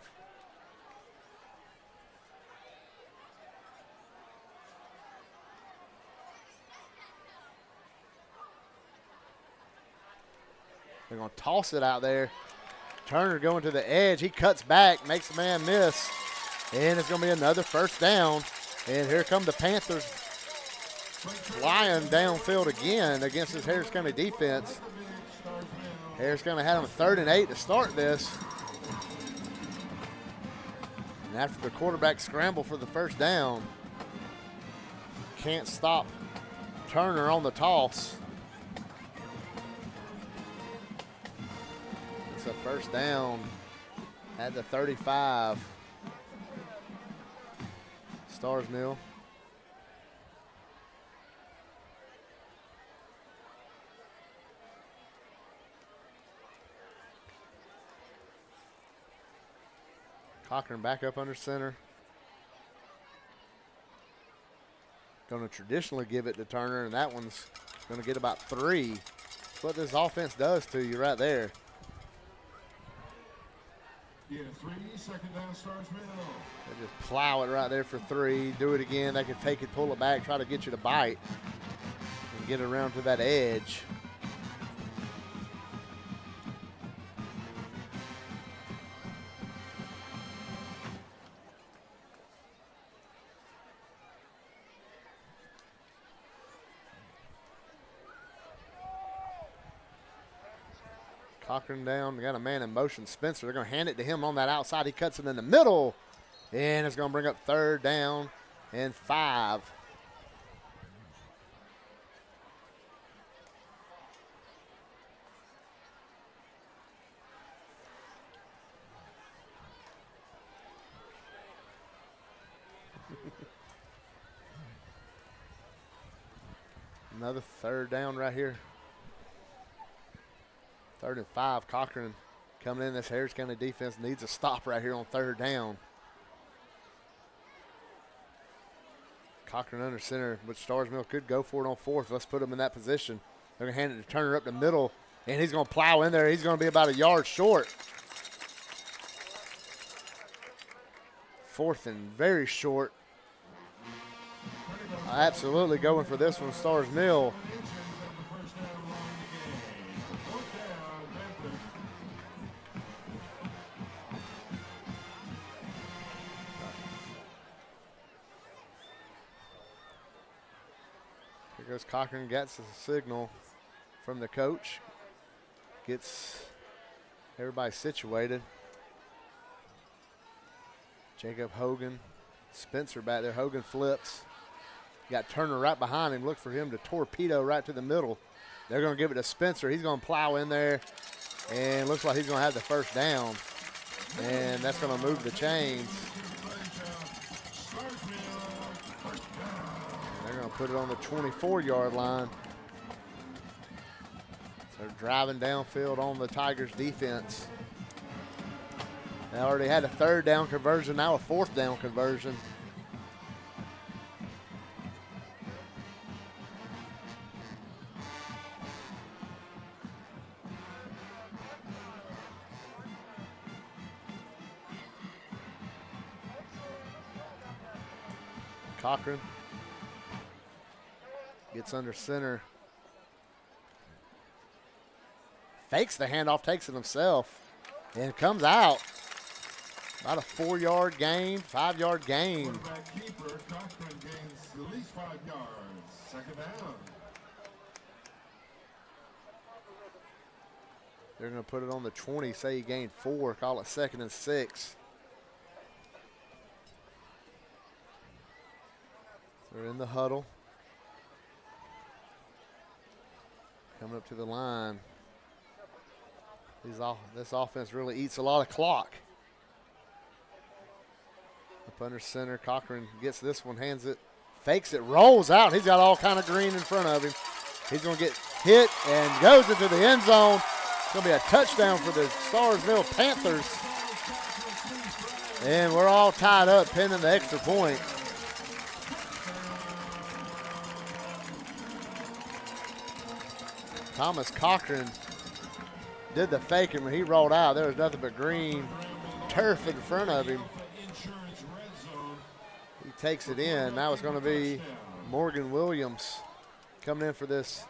They're going to toss it out there. Turner going to the edge. He cuts back, makes the man miss. And it's going to be another first down. And here come the Panthers flying downfield again against this Harris County defense. Harris County had them 3rd and 8 to start this. And after the quarterback scramble for the first down, can't stop Turner on the toss. It's a first down at the 35. Starr's Mill. Cochran back up under center. going to traditionally give it to Turner, and that one's going to get about 3. That's what this offense does to you right there. Yeah, 3, second down, Starr's Mill. They just plow it right there for 3. Do it again. They can take it, pull it back, try to get you to bite and get around to that edge. Cochran down, got a man in motion. Spencer, they're going to hand it to him on that outside. He cuts it in the middle, and it's going to bring up 3rd down and 5. Another 3rd down right here. 3rd and 5. Cochran coming in. This Harris County defense needs a stop right here on 3rd down. Cochran under center, but Starr's Mill could go for it on 4th. Let's put him in that position. They're going to hand it to Turner up the middle, and he's going to plow in there. He's going to be about a yard short. 4th and very short. Absolutely going for this one, Starr's Mill. Here goes Cochran, gets the signal from the coach. Gets everybody situated. Jacob Hogan, Spencer back there. Hogan flips. Got Turner right behind him. Look for him to torpedo right to the middle. They're going to give it to Spencer. He's going to plow in there, and looks like he's going to have the 1st down. And that's going to move the chains. They're going to put it on the 24-yard line. So they're driving downfield on the Tigers defense. They already had a 3rd down conversion, now a 4th down conversion. Cochran gets under center. Fakes the handoff, takes it himself, and comes out. About a 4-yard gain, 5-yard gain. Quarterback keeper, Cochran gains at least 5 yards. Second down. They're going to put it on the 20, say he gained 4, call it 2nd and 6. They're in the huddle. Coming up to the line. This offense really eats a lot of clock. Up under center, Cochran gets this one, hands it, fakes it, rolls out. He's got all kind of green in front of him. He's going to get hit and goes into the end zone. It's going to be a touchdown for the Starr's Mill Panthers. And we're all tied up pending the extra point. Thomas Cochran did the fake, and when he rolled out, there was nothing but green turf in front of him. He takes it in. Now it's going to be Morgan Williams coming in for this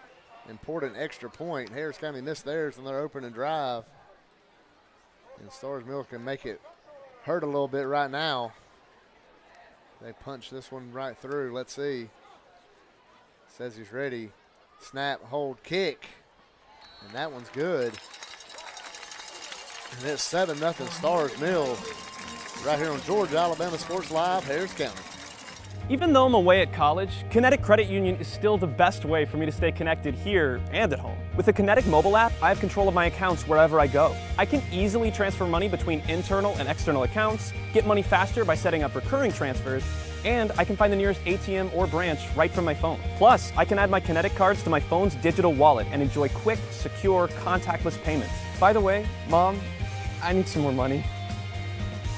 important extra point. Harris County missed theirs on their opening drive. And Starr's Mill can make it hurt a little bit right now. They punch this one right through. Let's see. Says he's ready. Snap, hold, kick. And that one's good. And it's 7-0 Starr's Mill right here on Georgia Alabama Sports Live, Harris County. Even though I'm away at college, Kinetic Credit Union is still the best way for me to stay connected here and at home. With the Kinetic mobile app, I have control of my accounts wherever I go. I can easily transfer money between internal and external accounts, get money faster by setting up recurring transfers, and I can find the nearest ATM or branch right from my phone. Plus, I can add my Kinetic cards to my phone's digital wallet and enjoy quick, secure, contactless payments. By the way, Mom, I need some more money.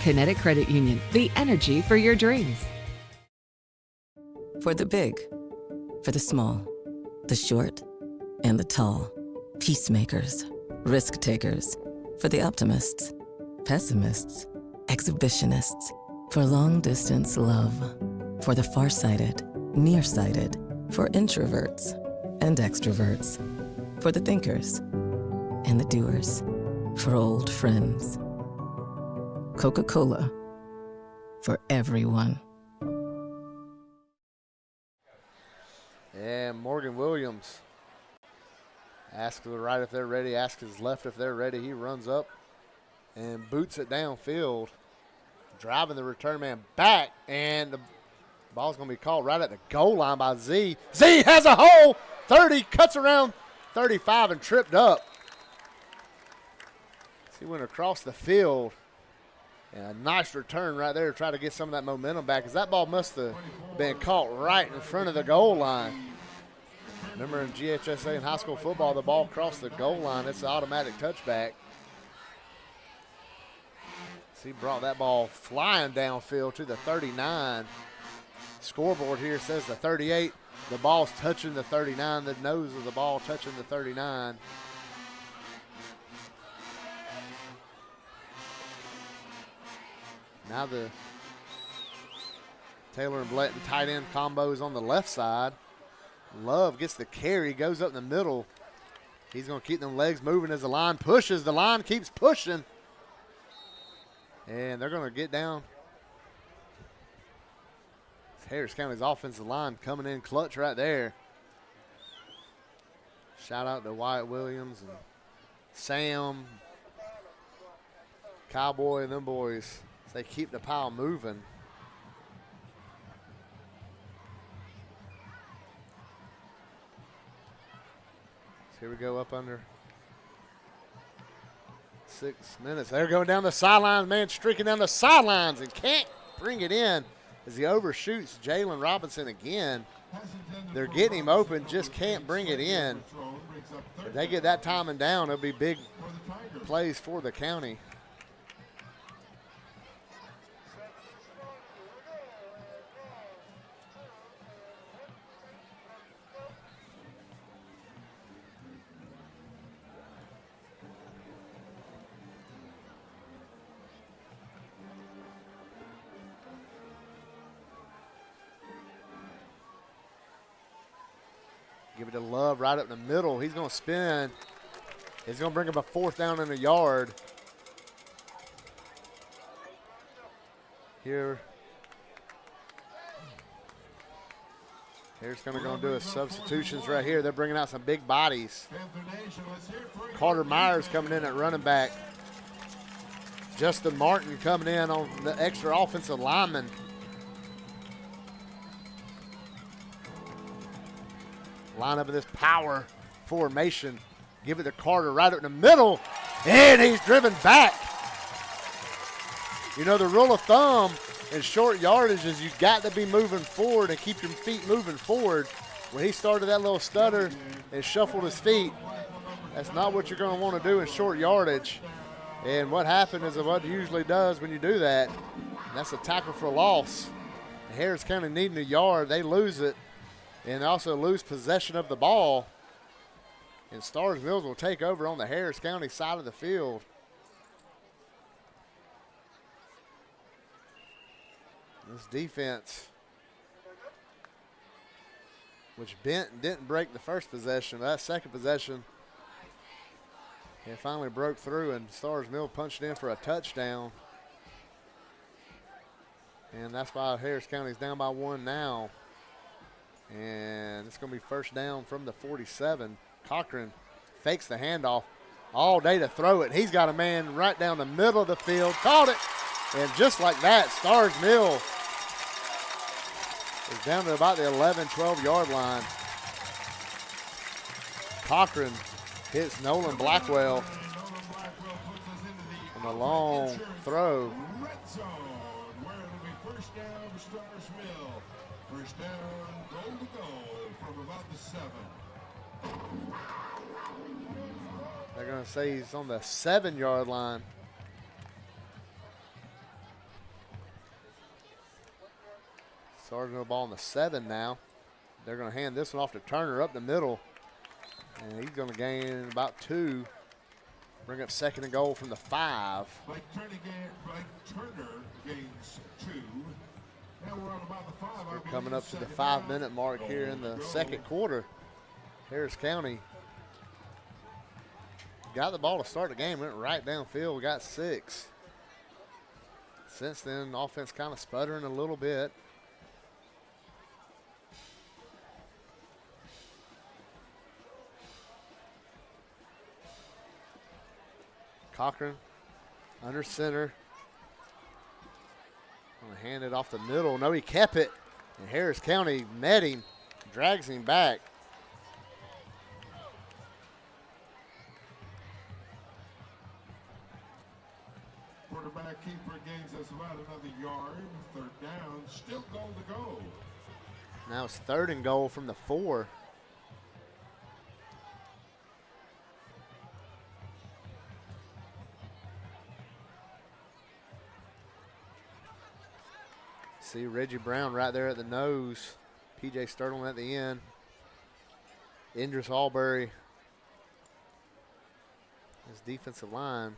Kinetic Credit Union, the energy for your dreams. For the big, for the small, the short, and the tall. Peacemakers, risk takers. For the optimists, pessimists, exhibitionists. For long distance love. For the farsighted, nearsighted. For introverts and extroverts. For the thinkers and the doers. For old friends. Coca-Cola. For everyone. And Morgan Williams asks to the right if they're ready, asks his left if they're ready. He runs up and boots it downfield, driving the return man back, and the ball's going to be called right at the goal line by Z. Z has a hole, 30, cuts around 35 and tripped up. He went across the field, and a nice return right there to try to get some of that momentum back, because that ball must have been caught right in front of the goal line. Remember in GHSA and high school football, the ball crossed the goal line. It's an automatic touchback. So he brought that ball flying downfield to the 39. Scoreboard here says the 38. The ball's touching the 39. The nose of the ball touching the 39. Now the Taylor and Bletton tight end combos on the left side. Love gets the carry, goes up the middle. He's going to keep them legs moving as the line pushes. The line keeps pushing. And they're going to get down. Harris County's offensive line coming in clutch right there. Shout out to Wyatt Williams and Sam, Cowboy, and them boys. They keep the pile moving. So here we go, up under 6 minutes. They're going down the sidelines, man, streaking down the sidelines and can't bring it in as he overshoots Jalen Robinson again. They're getting him open, just can't bring it in. If they get that timing down, it'll be big plays for the county. Give it to Love right up the middle. He's going to spin. He's going to bring up a 4th down in the yard. Here's going to do his substitutions right here. They're bringing out some big bodies. Carter Myers coming in at running back. Justin Martin coming in on the extra offensive lineman. Line up in this power formation. Give it to Carter right up in the middle. And he's driven back. You know, the rule of thumb in short yardage is you got to be moving forward and keep your feet moving forward. When he started that little stutter and shuffled his feet, that's not what you're going to want to do in short yardage. And what happened is what it usually does when you do that. And that's a tackle for a loss. Harris County needing a yard. They lose it. And also lose possession of the ball. And Starr's Mills will take over on the Harris County side of the field. This defense, which Benton didn't break the first possession, that second possession, it finally broke through, and Starr's Mill punched in for a touchdown. And that's why Harris County's down by 1 now. And it's going to be first down from the 47. Cochran fakes the handoff all day to throw it. He's got a man right down the middle of the field. Caught it. And just like that, Starr's Mill is down to about the 11, 12-yard line. Cochran hits Nolan Blackwell on a long throw. First down, goal to go from about the 7. They're going to say he's on the 7-yard line. Starrsville ball on the 7 now. They're going to hand this one off to Turner up the middle. And he's going to gain about 2. Bring up 2nd and goal from the 5. Blake Turner gains 2. Now we're on about the 5. We're coming up to the 5-minute mark here in the second quarter. Harris County got the ball to start the game, went right downfield, got 6. Since then, offense kind of sputtering a little bit. Cochran under center. Gonna hand it off the middle. No, he kept it. And Harris County met him, drags him back. Quarterback keeper gains us about another yard. 3rd down, still goal to go. Now it's 3rd and goal from the 4. See Reggie Brown right there at the nose. PJ Sterling at the end. Indris Albury. His defensive line.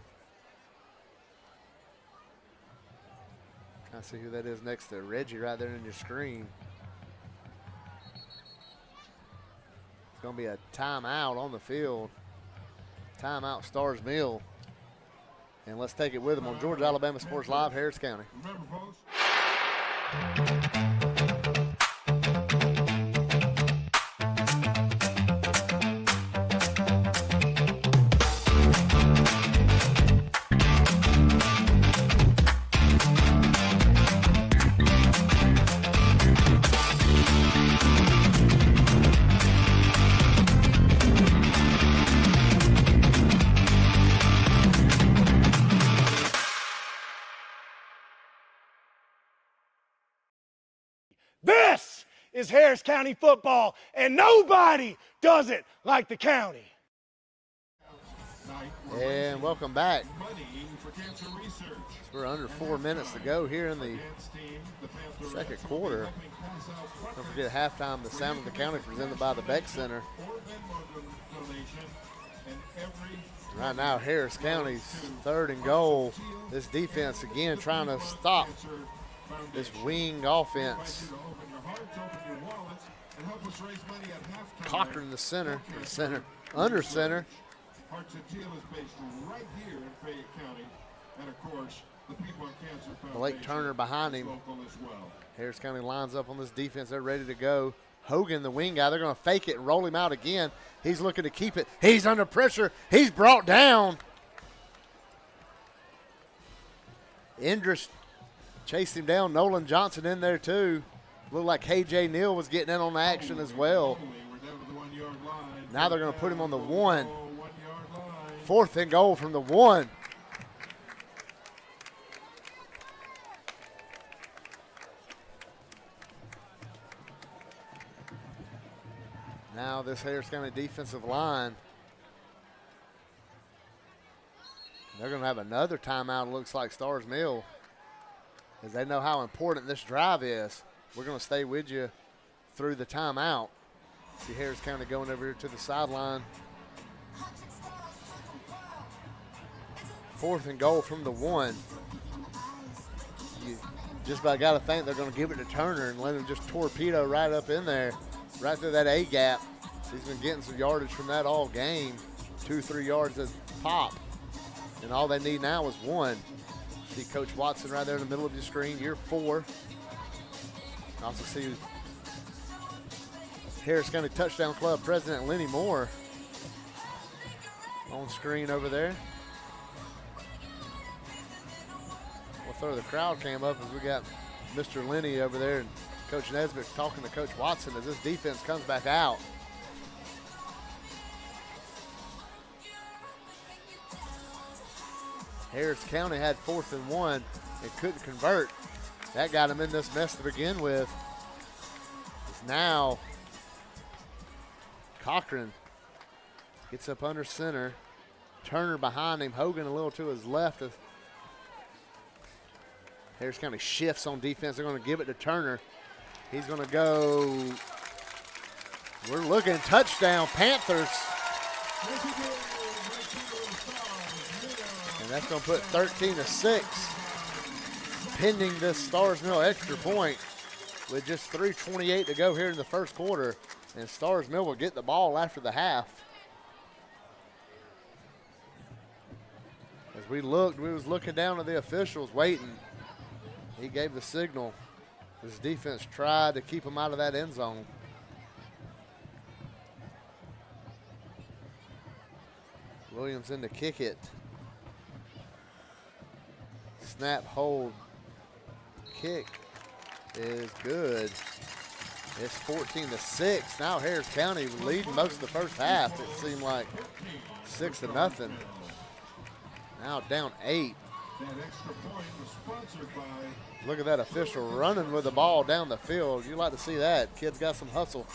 Trying to see who that is next to Reggie right there in your screen. It's going to be a timeout on the field. Timeout Starrs Mill. And let's take it with them on Georgia Alabama Sports Live, Harris County. Remember, folks. This is Harris County football, and nobody does it like the county. And welcome back. We're under 4 minutes to go here in the second quarter. Don't forget halftime, the Sound of the County presented by the Beck Center. Right now, Harris County's 3rd and goal. This defense again trying to stop this wing offense. Cochran the center, under center. Blake Turner behind him. Harris County lines up on this defense. They're ready to go. Hogan, the wing guy, they're going to fake it and roll him out again. He's looking to keep it. He's under pressure. He's brought down. Indris chased him down. Nolan Johnson in there too. Looked like KJ Neal was getting in on the action as well. Now they're going to put him on the 1. 4th and goal from the 1. Now this Harris County defensive line. They're going to have another timeout, it looks like, Starrs Mill, as they know how important this drive is. We're going to stay with you through the timeout. See Harris County going over here to the sideline. 4th and goal from the 1. You just about got to think they're going to give it to Turner and let him just torpedo right up in there, right through that A gap. He's been getting some yardage from that all game, 2-3 yards a pop. And all they need now is 1. See Coach Watson right there in the middle of your screen, year 4. Also see Harris County Touchdown Club President Lenny Moore on screen over there. We'll throw the crowd cam up as we got Mr. Lenny over there and Coach Nesbitt talking to Coach Watson as this defense comes back out. Harris County had 4th and 1 and couldn't convert. That got him in this mess to begin with. It's now Cochran gets up under center. Turner behind him. Hogan a little to his left. Harris County shifts on defense. They're going to give it to Turner. He's going to go. We're looking touchdown Panthers. And that's going to put 13-6. Pending this Starr's Mill extra point with just 3:28 to go here in the first quarter. And Starr's Mill will get the ball after the half. As we looked, we was looking down at the officials waiting. He gave the signal. His defense tried to keep him out of that end zone. Williams in to kick it. Snap, hold, kick is good. It's 14-6. Now Harris County leading most of the first half. It seemed like 6-0. Now down 8. That extra point was sponsored by. Look at that official running with the ball down the field. You like to see that. Kid's got some hustle.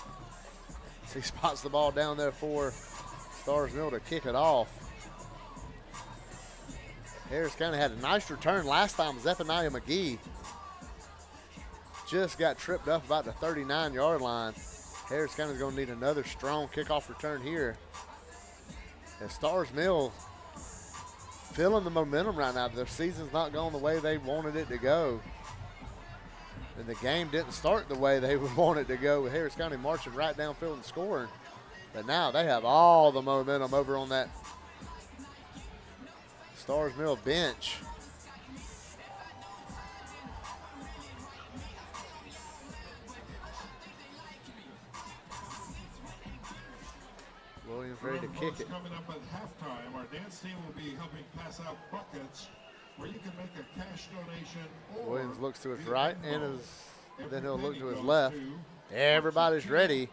So he spots the ball down there for Starr's Mill to kick it off. Harris County had a nice return last time. Zephaniah McGee just got tripped up about the 39-yard line. Harris County's going to need another strong kickoff return here. And Starr's Mill feeling the momentum right now. Their season's not going the way they wanted it to go. And the game didn't start the way they would want it to go with Harris County marching right downfield and scoring. But now they have all the momentum over on that Starr's Mill bench. Williams ready to kick it. Coming up at halftime, our dance team will be helping pass out buckets where you can make a cash donation. Or Williams looks to his right and then he'll look to his left. Everybody's ready.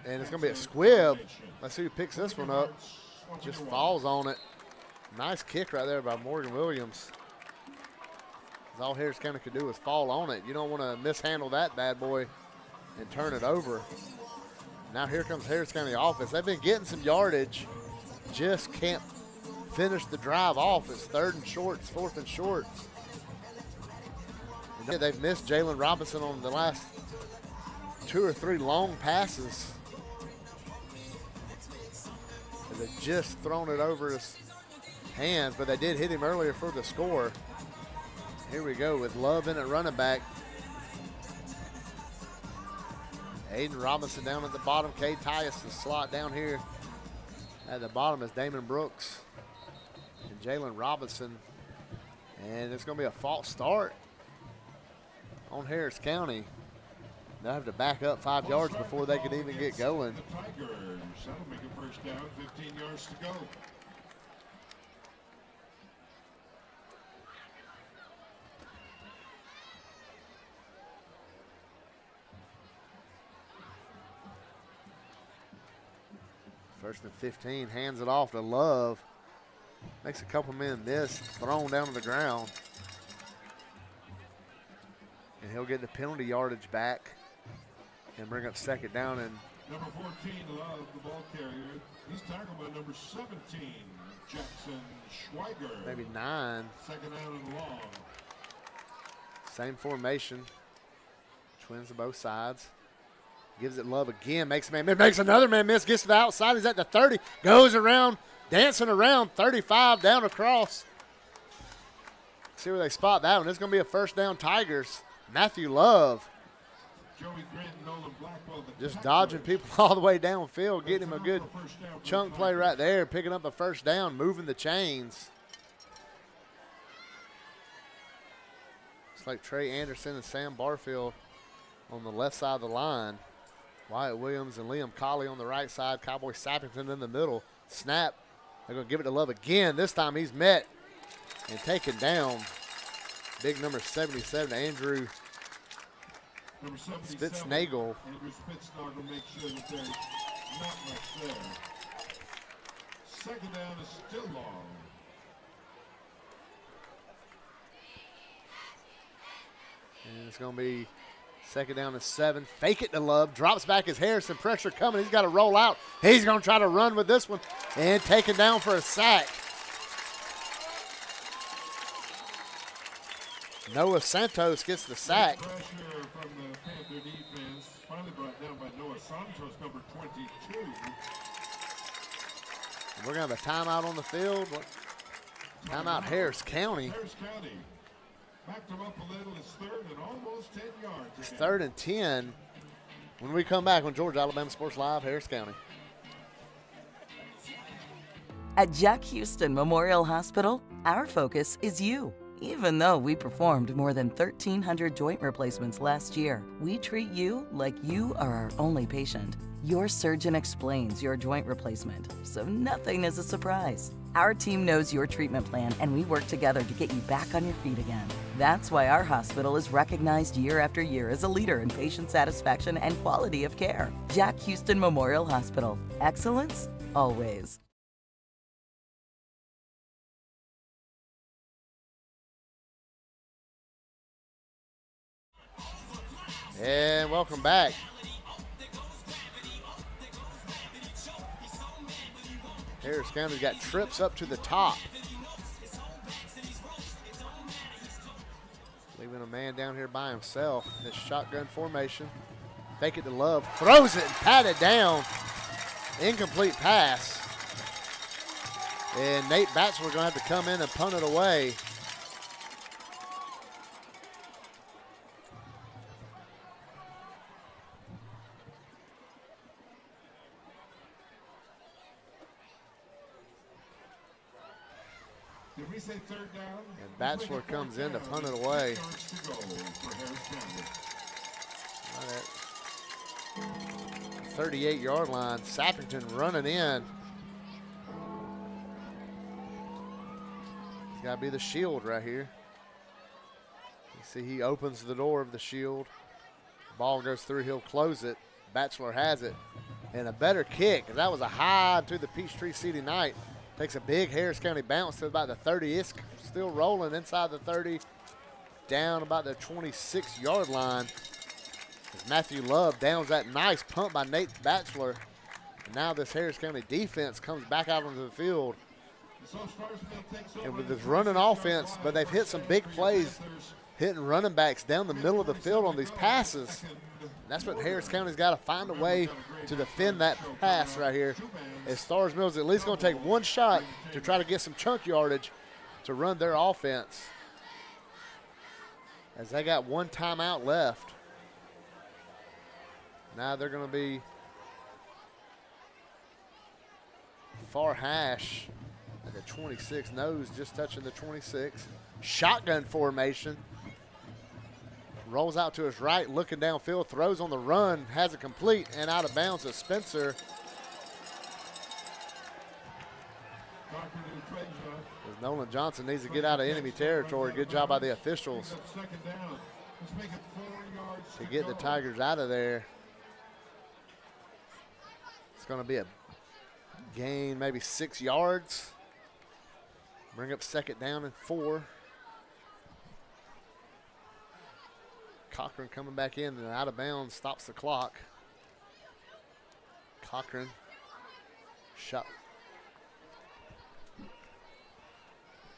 And it's going to be a squib. Let's see who picks this one up. Just falls on it. Nice kick right there by Morgan Williams. All Harris County could do is fall on it. You don't want to mishandle that bad boy and turn it over. Now here comes Harris County offense. They've been getting some yardage, just can't finish the drive off. It's 3rd and shorts, 4th and shorts. And they've missed Jalen Robinson on the last 2 or 3 long passes. And they've just thrown it over his hands, but they did hit him earlier for the score. Here we go with Love in at running back. Aiden Robinson down at the bottom. Cade Tyus the slot down here. At the bottom is Damon Brooks and Jalen Robinson. And it's going to be a false start on Harris County. They'll have to back up 5 yards before they can even get going. The Tigers, that'll make a first down, 15 yards to go. First and 15, hands it off to Love. Makes a couple men miss, thrown down to the ground. And he'll get the penalty yardage back and bring up 2nd down. And number 14, Love, the ball carrier. He's tackled by number 17, Jackson Schweiger. Maybe 9. 2nd down and long. Same formation. Twins to both sides. Gives it Love again, makes a man miss, makes another man miss, gets to the outside, he's at the 30, goes around, dancing around, 35 down across. See where they spot that one. It's going to be a first down Tigers. Matthew Love. Joey Grant and Nolan Blackwell, just dodging people all the way downfield, getting him a good chunk play right there, picking up a first down, moving the chains. It's like Trey Anderson and Sam Barfield on the left side of the line. Wyatt Williams and Liam Colley on the right side. Cowboy Sappington in the middle. Snap. They're going to give it to Love again. This time he's met and taken down. Big number 77, Andrew Spitznagel. Andrew Spitznagel makes sure that there's not much there. 2nd down is still long. And it's going to be 2nd down and 7. Fake it to Love. Drops back as Harrison. Pressure coming. He's got to roll out. He's going to try to run with this one. And taken down for a sack. Noah Santos gets the sack. Pressure from the Panther defense. Finally brought down by Noah Santos, number 22. We're going to have a timeout on the field. Timeout Harris County. Harris County backed them up a little. It's third and almost 10 yards. It's 3rd and 10. When we come back on Georgia Alabama Sports Live, Harris County. At Jack Houston Memorial Hospital, our focus is you. Even though we performed more than 1,300 joint replacements last year, we treat you like you are our only patient. Your surgeon explains your joint replacement, so nothing is a surprise. Our team knows your treatment plan, and we work together to get you back on your feet again. That's why our hospital is recognized year after year as a leader in patient satisfaction and quality of care. Jack Houston Memorial Hospital. Excellence, always. And welcome back. Harris County's got trips up to the top. Leaving a man down here by himself. This shotgun formation. Fake it to Love. Throws it and patted down. Incomplete pass. And Nate Batchelor going to have to come in and punt it away. Did we say third down? And Batchelor comes in to punt it away. 38-yard line. Sappington running in. It's got to be the shield right here. You see he opens the door of the shield. Ball goes through. He'll close it. Batchelor has it. And a better kick. That was a high to the Peachtree City Knight. Takes a big Harris County bounce to about the 30. It's still rolling inside the 30, down about the 26-yard line. As Matthew Love downs that nice punt by Nate Batchelor. And now this Harris County defense comes back out onto the field. And with this running offense, but they've hit some big plays, hitting running backs down the middle of the field on these passes. And that's what Harris County's got to find a way to defend that pass right here. As Starr Mills at least going to take one shot to try to get some chunk yardage to run their offense. As they got one timeout left. Now they're going to be far hash at the 26, nose just touching the 26. Shotgun formation. Rolls out to his right, looking downfield, throws on the run, has it complete and out of bounds to Spencer. As Nolan Johnson needs to get out of enemy territory. Good job by the officials to get the Tigers out of there. It's going to be a gain, maybe 6 yards. Bring up 2nd down and 4. Cochran coming back in and out of bounds, stops the clock. Cochran,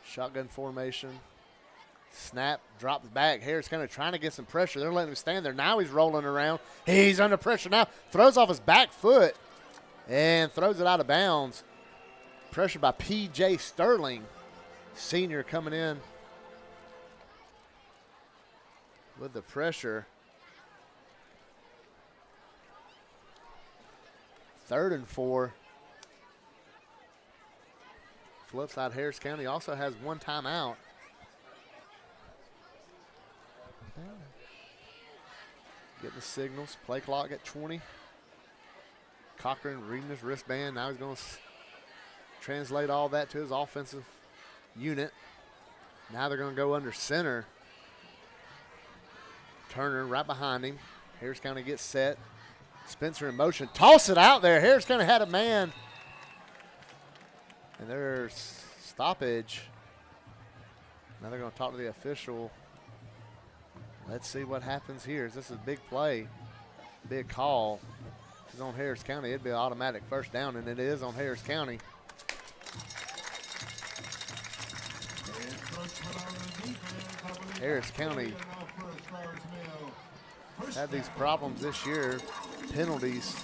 shotgun formation. Snap, drops back. Harris kind of trying to get some pressure. They're letting him stand there. Now he's rolling around. He's under pressure now. Throws off his back foot and throws it out of bounds. Pressure by P.J. Sterling, senior, coming in with the pressure. 3rd and 4. Flip side, Harris County also has one timeout. Getting the signals. Play clock at 20. Cochran reading his wristband. Now he's going to translate all that to his offensive unit. Now they're going to go under center. Turner right behind him. Harris County gets set. Spencer in motion. Toss it out there. Harris County had a man. And there's stoppage. Now they're going to talk to the official. Let's see what happens here. This is a big play, big call. If it's on Harris County, it'd be an automatic 1st down, and it is on Harris County. Harris County had these problems this year, penalties,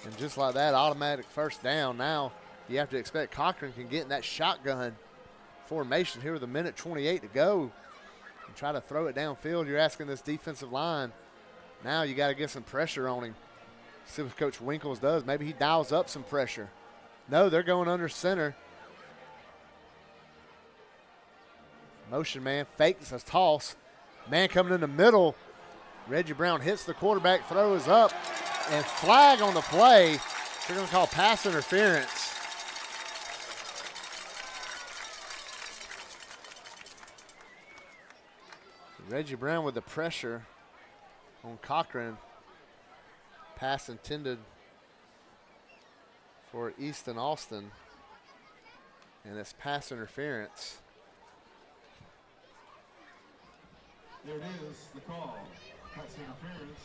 and just like that, automatic first down. Now you have to expect Cochran can get in that shotgun formation here with 1:28 to go and try to throw it downfield. You're asking this defensive line, now you got to get some pressure on him. See what Coach Winkles does. Maybe he dials up some pressure. No, they're going under center. Motion man fakes a toss. Man coming in the middle. Reggie Brown hits the quarterback, throws up, and flag on the play. They're going to call pass interference. Reggie Brown with the pressure on Cochran. Pass intended for Easton Austin, and it's pass interference. There it is, the call. Pass interference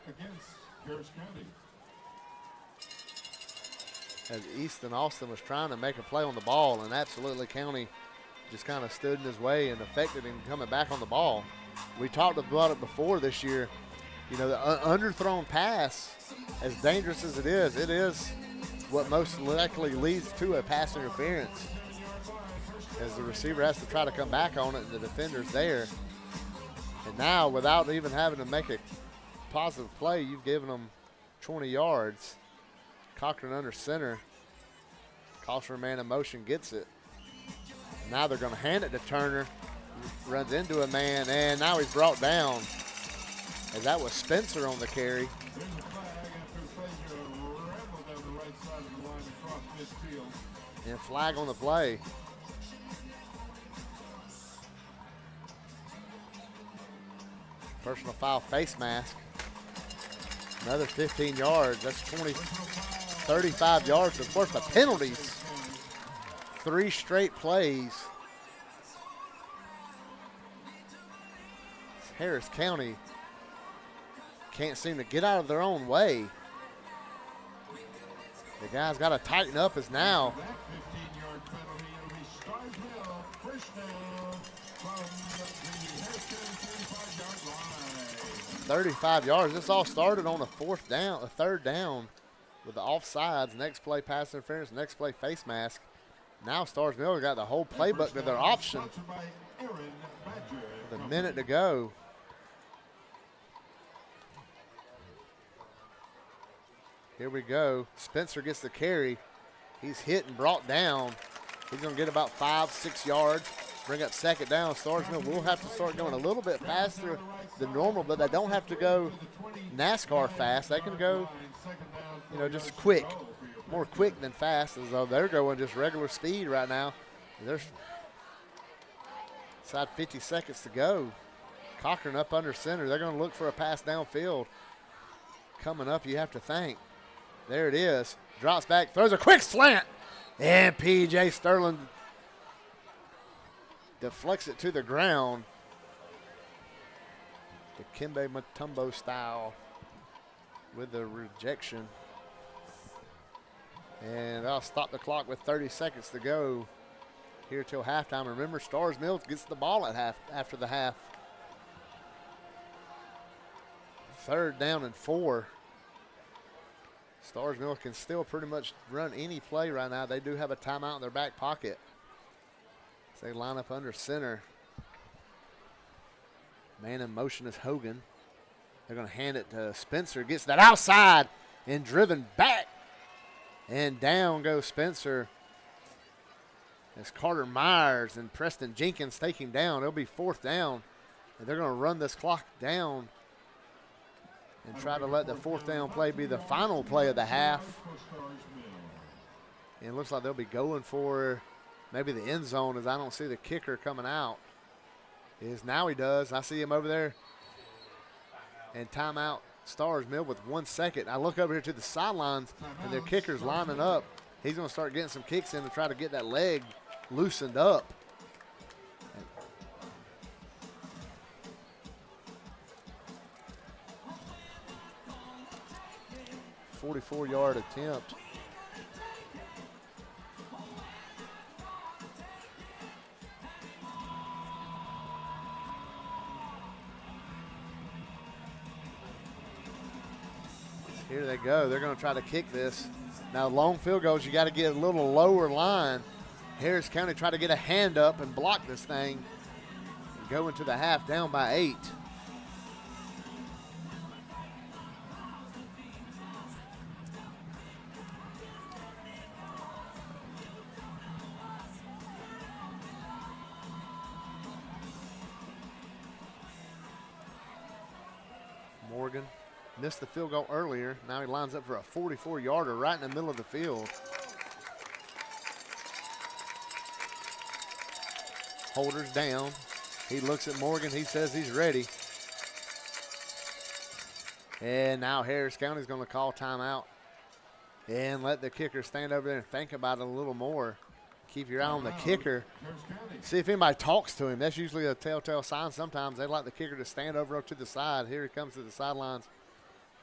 against Harris County. As Easton Austin was trying to make a play on the ball, and absolutely County just kind of stood in his way and affected him coming back on the ball. We talked about it before this year. You know, the underthrown pass, as dangerous as it is what most likely leads to a pass interference, as the receiver has to try to come back on it and the defender's there. And now, without even having to make a positive play, you've given them 20 yards. Cochran under center. Calls for a man in motion, gets it. Now they're going to hand it to Turner. Runs into a man, and now he's brought down. As that was Spencer on the carry. And flag on the play. Personal foul, face mask. Another 15 yards. That's 35 yards. Of course, the penalties. 3 straight plays. Harris County can't seem to get out of their own way. The guys got to tighten up as now. 35 yards. This all started on a third down with the offsides. Next play, pass interference. Next play, face mask. Now Starr's Miller got the whole playbook to their option. With a minute to go. Here we go. Spencer gets the carry. He's hit and brought down. He's going to get about 5-6 yards. Bring up second down. Starr's Mill will have to start going a little bit faster than normal, but they don't have to go NASCAR fast. They can go, you know, just quick. More quick than fast, as though they're going just regular speed right now. There's inside 50 seconds to go. Cochran up under center. They're going to look for a pass downfield. Coming up, you have to think. There it is. Drops back, throws a quick slant. And P.J. Sterling deflects it to the ground. The Kimbe Mutombo style with the rejection. And I'll stop the clock with 30 seconds to go here till halftime. Remember, Starr's Mills gets the ball at after the half. 3rd down and 4. Starr's Mills can still pretty much run any play right now. They do have a timeout in their back pocket. So they line up under center. Man in motion is Hogan. They're going to hand it to Spencer. Gets that outside and driven back. And down goes Spencer. As Carter Myers and Preston Jenkins take him down. It'll be 4th down. And they're going to run this clock down and try to let the 4th down play be the final play of the half. And it looks like they'll be going for maybe the end zone, as I don't see the kicker coming out. Now he does. I see him over there. And timeout Starr's Mill with 1 second. I look over here to the sidelines, and their kicker's lining up. He's going to start getting some kicks in to try to get that leg loosened up. 44-yard attempt. Here they go. They're going to try to kick this. Now, long field goals, you got to get a little lower line. Harris County try to get a hand up and block this thing and go into the half down by 8. Morgan missed the field goal earlier. Now he lines up for a 44-yarder right in the middle of the field. Holder's down. He looks at Morgan. He says he's ready. And now Harris County's going to call timeout and let the kicker stand over there and think about it a little more. Keep your eye on the kicker. See if anybody talks to him. That's usually a telltale sign. Sometimes they like the kicker to stand over to the side. Here he comes to the sidelines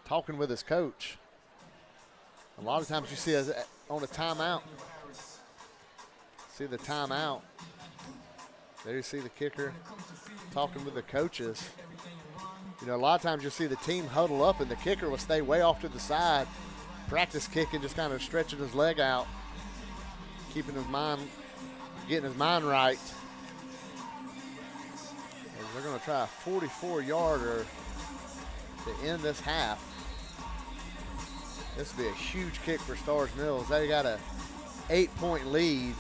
talking with his coach. A lot of times you see us on a timeout. See the timeout. There you see the kicker talking with the coaches. You know, a lot of times you'll see the team huddle up and the kicker will stay way off to the side. Practice kicking, just kind of stretching his leg out. Keeping his mind, getting his mind right. And they're going to try a 44-yarder to end this half. This would be a huge kick for Starr Mills. They got a 8-point lead.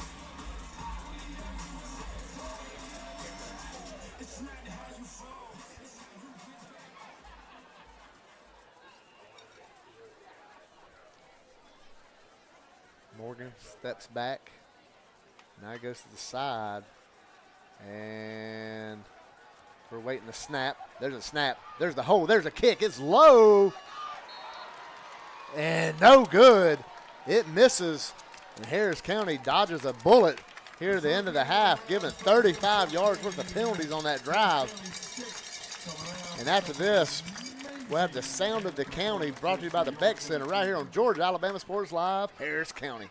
Morgan steps back. Now he goes to the side. And we're waiting to snap. There's a snap. There's the hole. There's a kick. It's low. And no good. It misses. And Harris County dodges a bullet here at the end of the half, giving 35 yards worth of penalties on that drive. And after this, we'll have the sound of the county brought to you by the Beck Center right here on Georgia Alabama Sports Live, Harris County.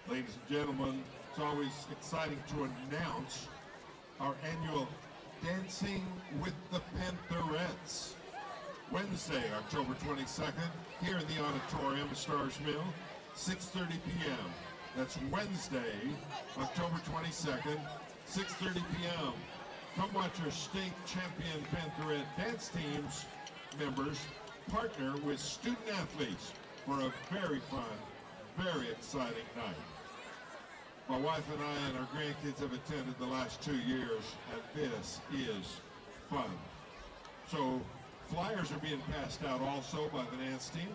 Ladies and gentlemen, it's always exciting to announce our annual Dancing with the Pantherettes. Wednesday, October 22nd, here in the auditorium of Starr's Mill, 6:30 p.m. That's Wednesday, October 22nd, 6:30 p.m. Come watch our state champion Pantherette dance teams members partner with student athletes for a very fun, very exciting night. My wife and I and our grandkids have attended the last 2 years, and this is fun. So flyers are being passed out also by the dance team.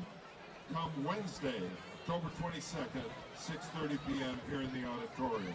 Come Wednesday, October 22nd, 6:30 p.m. here in the auditorium.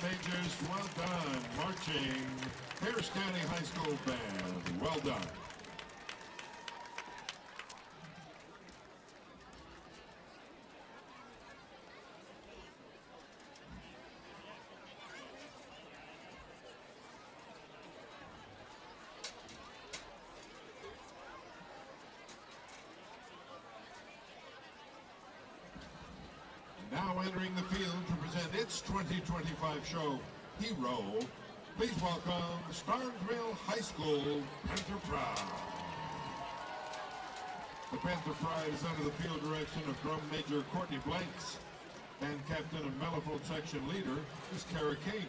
Majors, well done. Marching Harris County High School Band, well done. Now entering the field to present its 2025 show, Hero, please welcome Starrsville High School Panther Pride. The Panther Pride is under the field direction of Drum Major Courtney Blanks. Band Captain and Mellophone Section Leader is Kara King.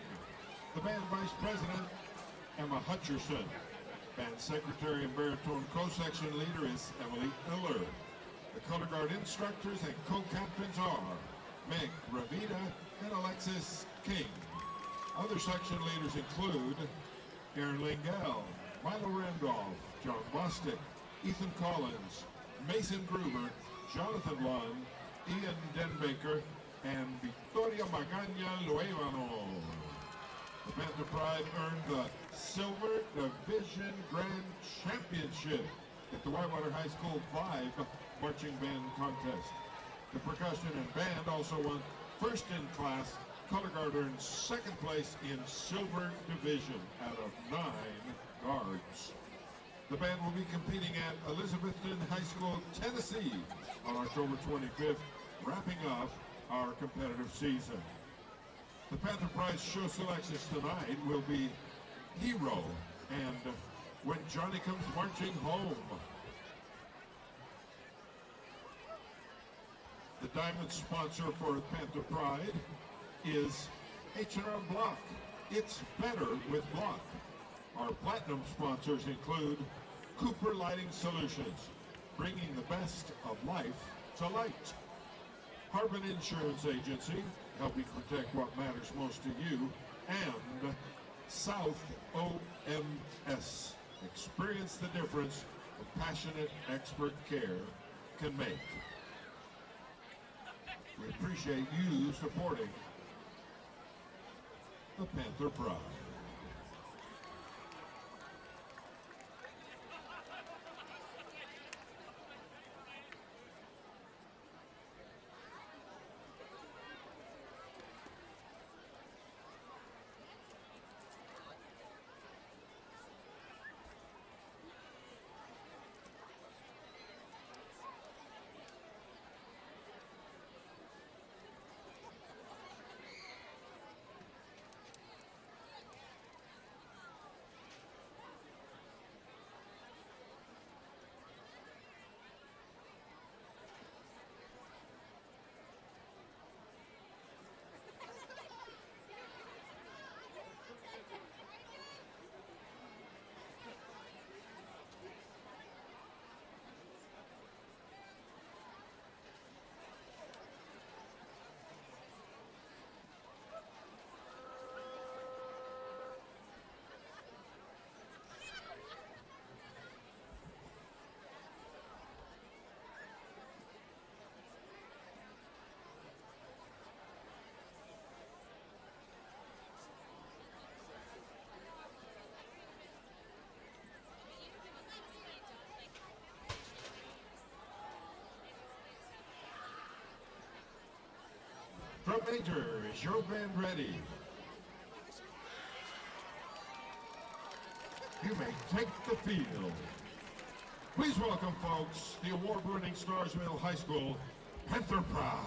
The Band Vice President, Emma Hutcherson. Band Secretary and Baritone Co-Section Leader is Emily Miller. The Color Guard instructors and co-captains are Meg Ravita and Alexis King. Other section leaders include Aaron Lingell, Milo Randolph, John Bostic, Ethan Collins, Mason Gruber, Jonathan Lund, Ian Denbaker, and Victoria Magana Luevano. The Panther Pride earned the Silver Division Grand Championship at the Whitewater High School Vibe Marching Band Contest. The percussion and band also won first in class. Color Guard earned second place in Silver Division out of 9 guards. The band will be competing at Elizabethton High School, Tennessee on October 25th, wrapping up our competitive season. The Panther Prize show selections tonight will be Hero and When Johnny Comes Marching Home. The diamond sponsor for Panther Pride is H&R Block. It's better with Block. Our platinum sponsors include Cooper Lighting Solutions, bringing the best of life to light. Harbin Insurance Agency, helping protect what matters most to you. And South OMS. Experience the difference a passionate expert care can make. We appreciate you supporting the Panther Pride. Drum Major, is your band ready? You may take the field. Please welcome, folks, the award-winning Starrsville High School Panther Pride.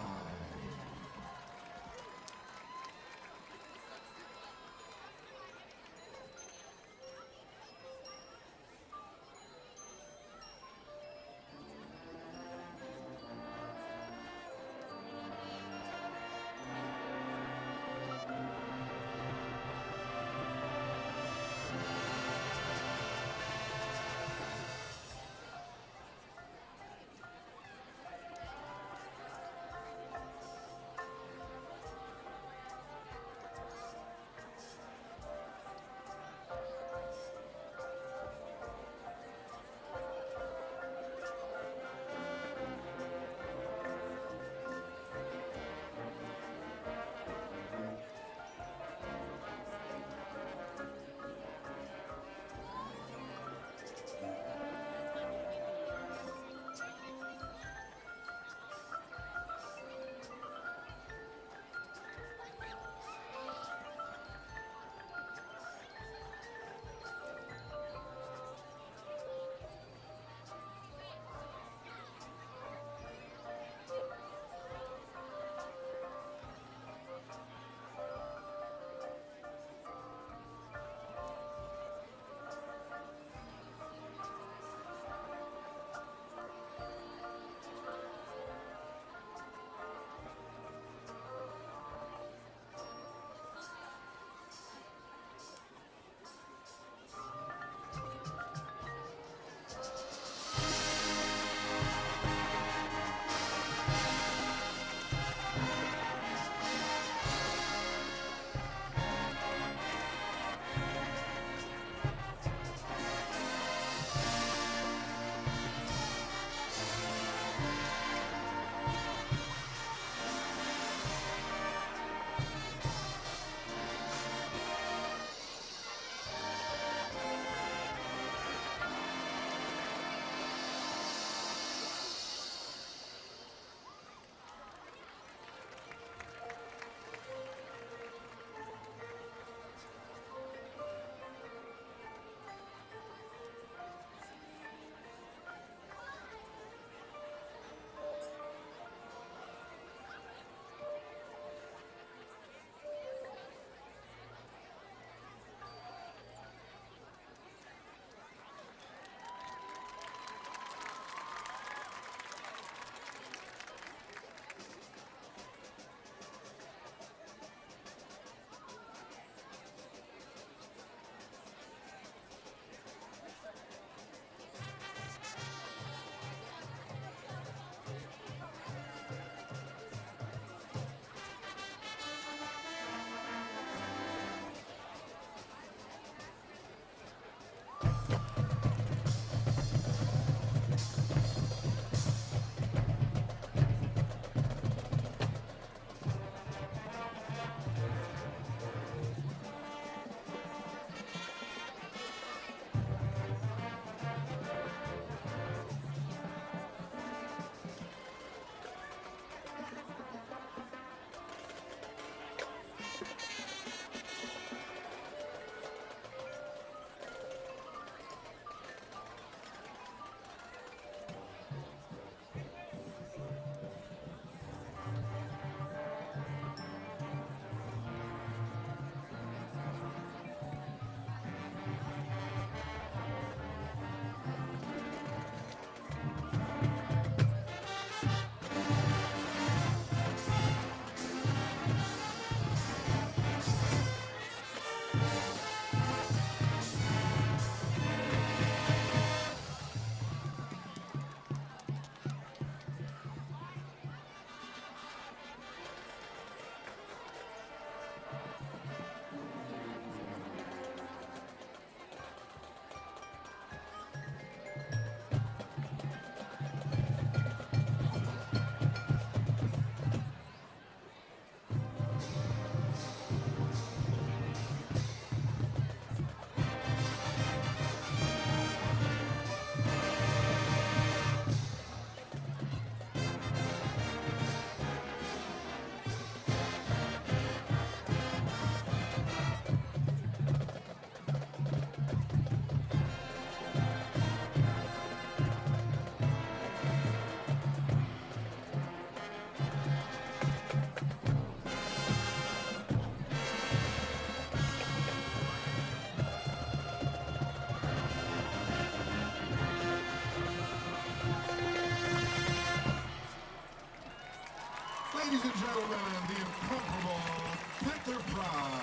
gentlemen, the incomparable Panther Pride.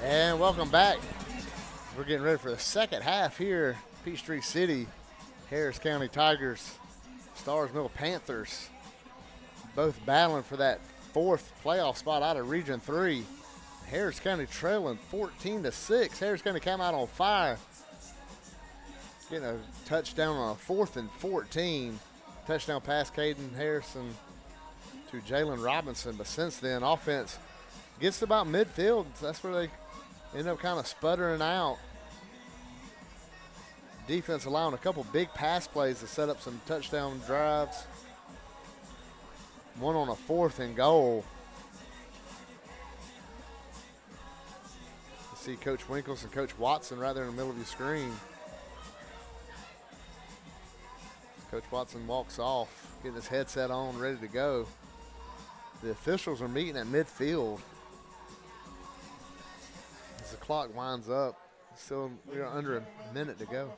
And welcome back. We're getting ready for the second half here. Peachtree City, Harris County Tigers, Starr's Mill Panthers, both battling for that fourth playoff spot out of Region 3. Harris County trailing 14-6. Harris County came out on fire, getting a touchdown on a 4th and 14. Touchdown pass Caden Harrison to Jalen Robinson. But since then, offense gets to about midfield. That's where they end up kind of sputtering out. Defense allowing a couple big pass plays to set up some touchdown drives. One on a 4th and goal. You see Coach Winkles and Coach Watson right there in the middle of your screen. Coach Watson walks off, getting his headset on, ready to go. The officials are meeting at midfield. As the clock winds up, still we're under a minute to go.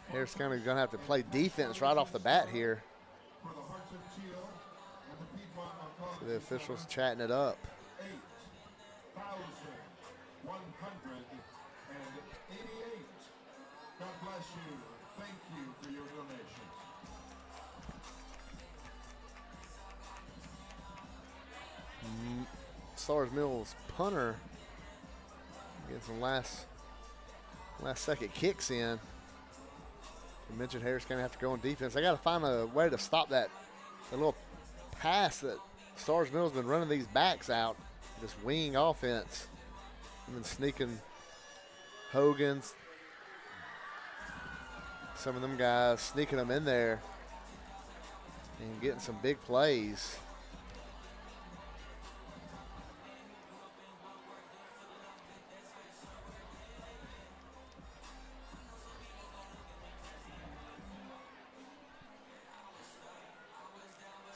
Harris County's going to have to play defense right off the bat here. So the officials chatting it up. 8,188. God bless you. Thank you for your donation. Starr's Mills punter getting some last second kicks in. You mentioned Harris County have to go on defense. They got to find a way to stop that little pass that Starr's Mills been running these backs out, this wing offense. And then sneaking Hogan's, some of them guys sneaking them in there and getting some big plays.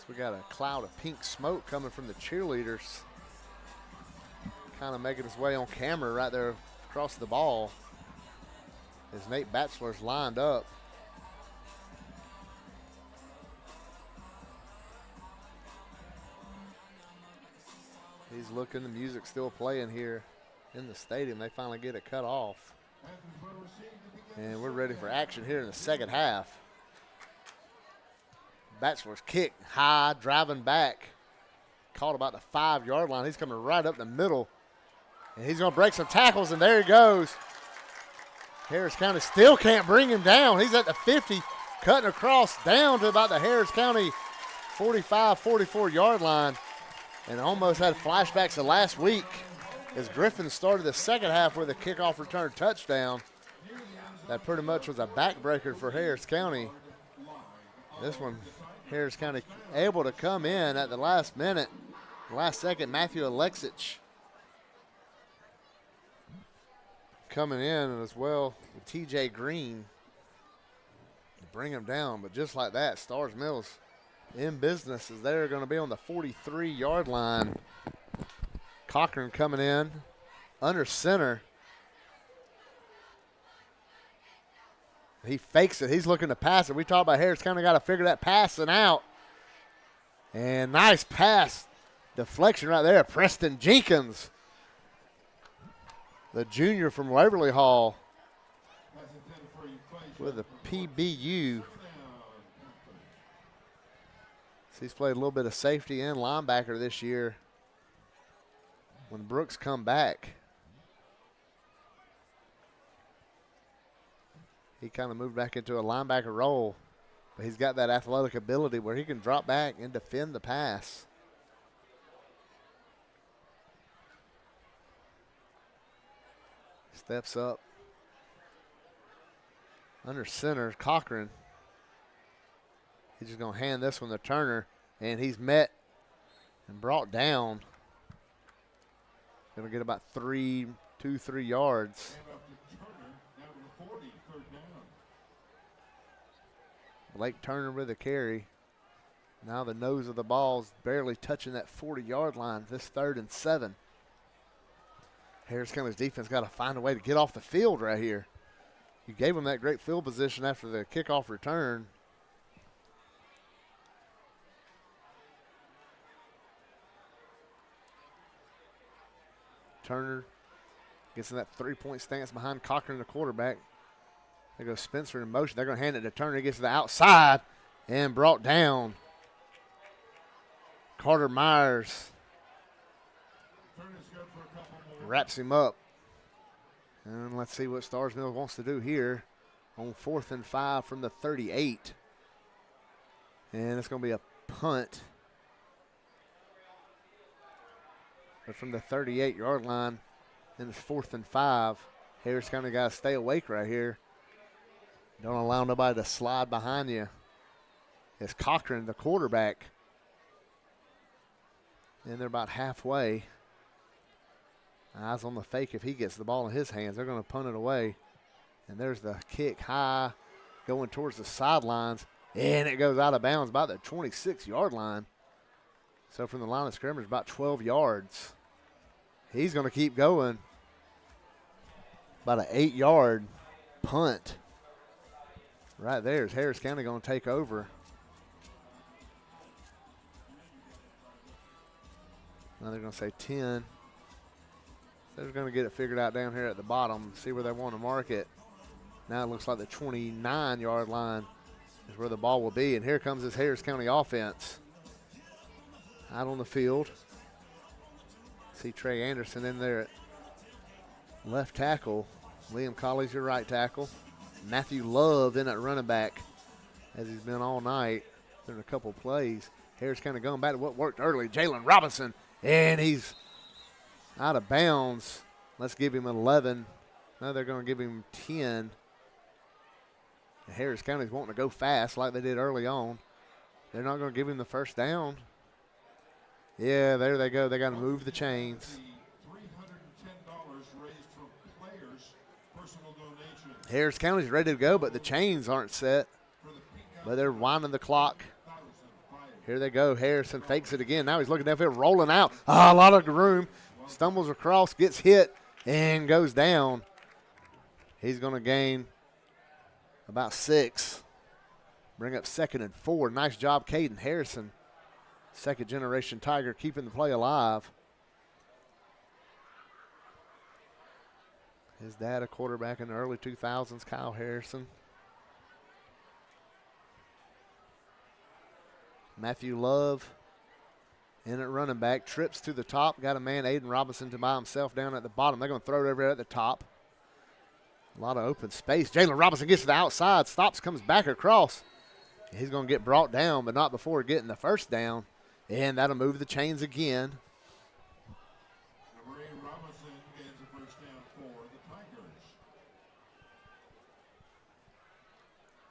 We got a cloud of pink smoke coming from the cheerleaders. Kind of making his way on camera right there across the ball. As Nate Batchelor's lined up. He's looking. The music's still playing here in the stadium. They finally get it cut off. And we're ready for action here in the second half. Bachelor's kick, high, driving back. Caught about the 5-yard line. He's coming right up the middle. And he's going to break some tackles, and there he goes. Harris County still can't bring him down. He's at the 50, cutting across down to about the Harris County 45, 44-yard line. And almost had flashbacks to last week as Griffin started the second half with a kickoff return touchdown. That pretty much was a backbreaker for Harris County. This one, Harris County able to come in at the last minute, last second. Matthew Alexic coming in as well with TJ Green to bring him down. But just like that, Starr's Mills in business as they're going to be on the 43-yard line. Cochran coming in under center. He fakes it. He's looking to pass it. We talked about Harris County got to figure that passing out. And nice pass. Deflection right there. Preston Jenkins, the junior from Waverly Hall, with a PBU. He's played a little bit of safety and linebacker this year. When Brooks come back, he kind of moved back into a linebacker role, but he's got that athletic ability where he can drop back and defend the pass. Steps up. Under center, Cochran. He's just going to hand this one to Turner, and he's met and brought down. Going to get about 3 yards. Blake Turner with a carry. Now the nose of the ball's barely touching that 40-yard line. This 3rd and 7. Harris County's defense got to find a way to get off the field right here. You gave them that great field position after the kickoff return. Turner gets in that 3-point stance behind Cochran, the quarterback. There goes Spencer in motion. They're going to hand it to Turner. He gets to the outside and brought down. Carter Myers wraps him up. And let's see what Starr's Mills wants to do here on 4th and 5 from the 38. And it's going to be a punt. But from the 38-yard line, then it's 4th and 5. Harris County got to stay awake right here. Don't allow nobody to slide behind you. It's Cochran, the quarterback. And they're about halfway. Eyes on the fake. If he gets the ball in his hands, they're going to punt it away. And there's the kick high going towards the sidelines. And it goes out of bounds about the 26-yard line. So from the line of scrimmage, about 12 yards. He's going to keep going. About an 8-yard punt. Right there is Harris County going to take over. Now they're going to say 10. They're going to get it figured out down here at the bottom, see where they want to mark it. Now it looks like the 29-yard line is where the ball will be. And here comes this Harris County offense. Out on the field. See Trey Anderson in there at left tackle. Liam Colley's your right tackle. Matthew Love in at running back, as he's been all night. There's a couple plays. Harris County going back to what worked early. Jalen Robinson, and he's out of bounds. Let's give him 11. Now they're going to give him 10. And Harris County's wanting to go fast like they did early on. They're not going to give him the first down. Yeah, there they go. They got to move the chains. Harris County's ready to go, but the chains aren't set. But they're winding the clock. Here they go. Harrison fakes it again. Now he's looking downfield, rolling out. A lot of room. Stumbles across, gets hit, and goes down. He's going to gain about 6. Bring up 2nd and 4. Nice job, Caden Harrison. Second-generation Tiger keeping the play alive. His dad, a quarterback in the early 2000s, Kyle Harrison. Matthew Love in at running back. Trips to the top. Got a man, Aiden Robinson, to by himself down at the bottom. They're going to throw it over at the top. A lot of open space. Jalen Robinson gets to the outside. Stops, comes back across. He's going to get brought down, but not before getting the first down. And that'll move the chains again. Number 8, Robinson gains a first down for the Tigers.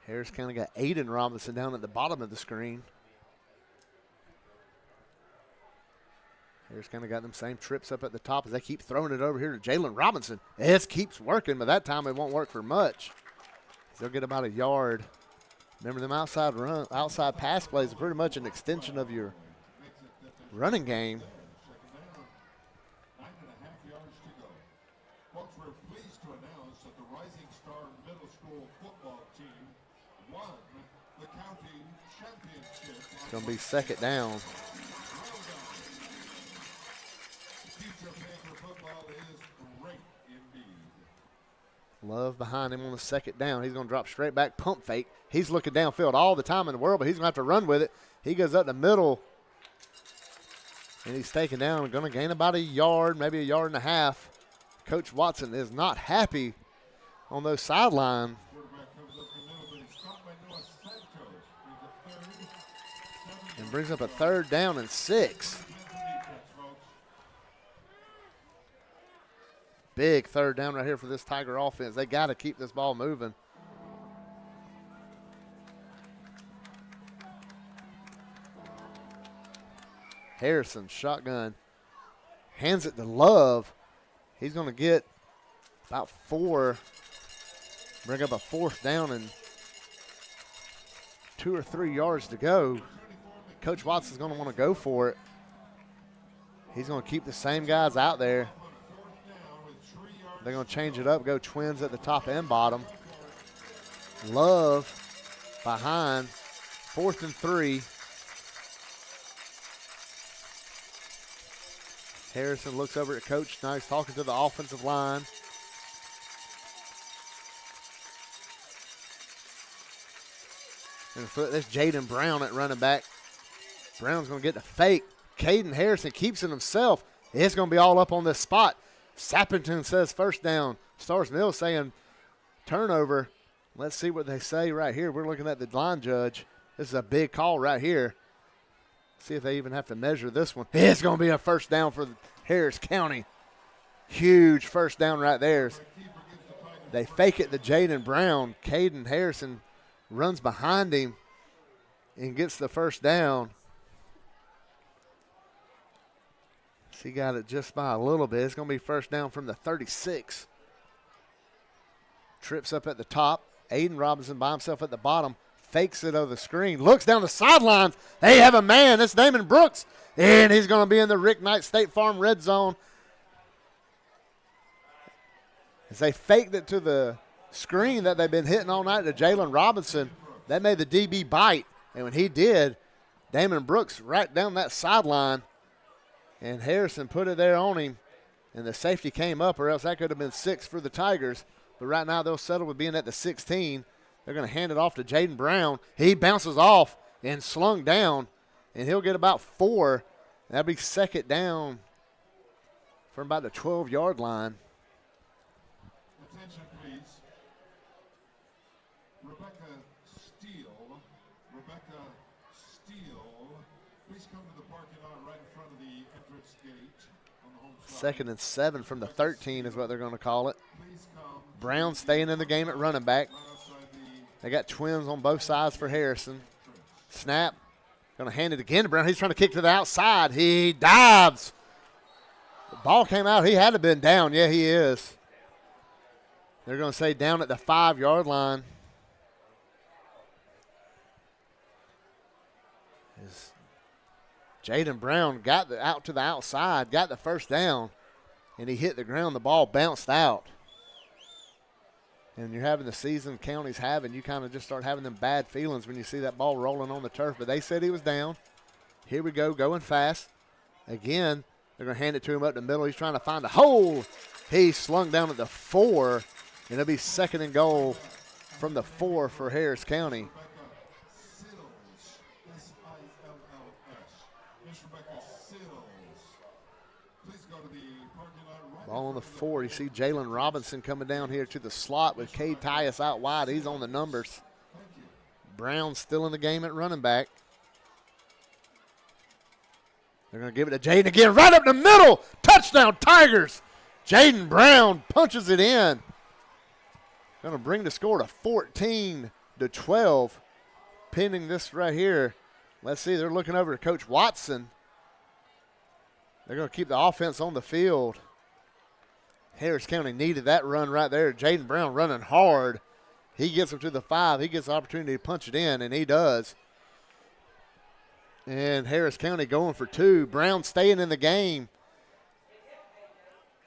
Harris County got Aiden Robinson down at the bottom of the screen. Harris County got them same trips up at the top as they keep throwing it over here to Jalen Robinson. It keeps working, but that time it won't work for much. They'll get about a yard. Remember, them outside pass plays are pretty much an extension of your running game. 9.5 yards to go. Folks, we're pleased to announce that the Rising Star Middle School football team won the county championship. It's going to be second down. Future Panther football is great indeed. Love behind him on the second down. He's going to drop straight back, pump fake. He's looking downfield all the time in the world, but he's going to have to run with it. He goes up the middle, and he's taken down and going to gain about a yard, maybe a yard and a half. Coach Watson is not happy on those sidelines. And brings up a third down and 6. Big third down right here for this Tiger offense. They got to keep this ball moving. Harrison, shotgun, hands it to Love. He's going to get about 4, bring up a fourth down and 2 or 3 yards to go. Coach Watson's going to want to go for it. He's going to keep the same guys out there. They're going to change it up, go twins at the top and bottom. Love behind, 4th and 3. Harrison looks over at Coach. Now he's talking to the offensive line. And there's Jaden Brown at running back. Brown's going to get the fake. Caden Harrison keeps it himself. It's going to be all up on this spot. Sappington says first down. Starr's Mills saying turnover. Let's see what they say right here. We're looking at the line judge. This is a big call right here. See if they even have to measure this one. It's going to be a first down for Harris County. Huge first down right there. They fake it to Jaden Brown. Caden Harrison runs behind him and gets the first down. He got it just by a little bit. It's going to be first down from the 36. Trips up at the top. Aiden Robinson by himself at the bottom. Fakes it over the screen. Looks down the sidelines. They have a man. That's Damon Brooks. And he's going to be in the Rick Knight State Farm red zone. As they faked it to the screen that they've been hitting all night to Jalen Robinson, that made the DB bite. And when he did, Damon Brooks right down that sideline. And Harrison put it there on him, and the safety came up, or else that could have been 6 for the Tigers. But right now they'll settle with being at the 16. They're going to hand it off to Jaden Brown. He bounces off and slung down, and he'll get about 4. That'll be second down from about the 12-yard line. Attention, please. Rebecca Steele, please come to the parking lot right in front of the entrance gate on the home side. 2nd and 7 from the 13 is what they're going to call it. Brown staying in the game at running back. They got twins on both sides for Harrison. Snap. Going to hand it again to Brown. He's trying to kick to the outside. He dives. The ball came out. He had to have been down. Yeah, he is. They're going to say down at the 5-yard line. Jaden Brown got out to the outside, got the first down, and he hit the ground. The ball bounced out. And you're having the season County's having, you kind of just start having them bad feelings when you see that ball rolling on the turf. But they said he was down. Here we go, going fast. Again, They're going to hand it to him up the middle. He's trying to find a hole. He slung down at the 4, and it'll be 2nd and goal from the 4 for Harris County. Ball on the 4. You see Jalen Robinson coming down here to the slot with Cade Tyus out wide. He's on the numbers. Brown still in the game at running back. They're going to give it to Jaden again. Right up the middle. Touchdown, Tigers. Jaden Brown punches it in. Going to bring the score to 14-12. Pending this right here. Let's see. They're looking over to Coach Watson. They're going to keep the offense on the field. Harris County needed that run right there. Jaden Brown running hard. He gets him to the 5. He gets the opportunity to punch it in, and he does. And Harris County going for 2. Brown staying in the game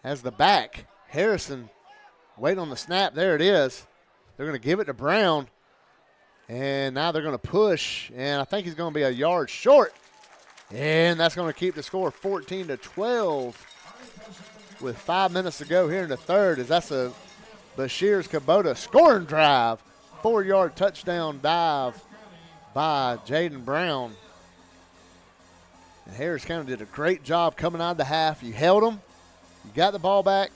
as the back. Harrison waiting on the snap. There it is. They're going to give it to Brown. And now they're going to push, and I think he's going to be a yard short. And that's going to keep the score 14-12 with 5 minutes to go here in the third, as that's a Bashir's Kubota scoring drive. 4-yard touchdown dive by Jaden Brown. And Harris County did a great job coming out of the half. You held them, you got the ball back,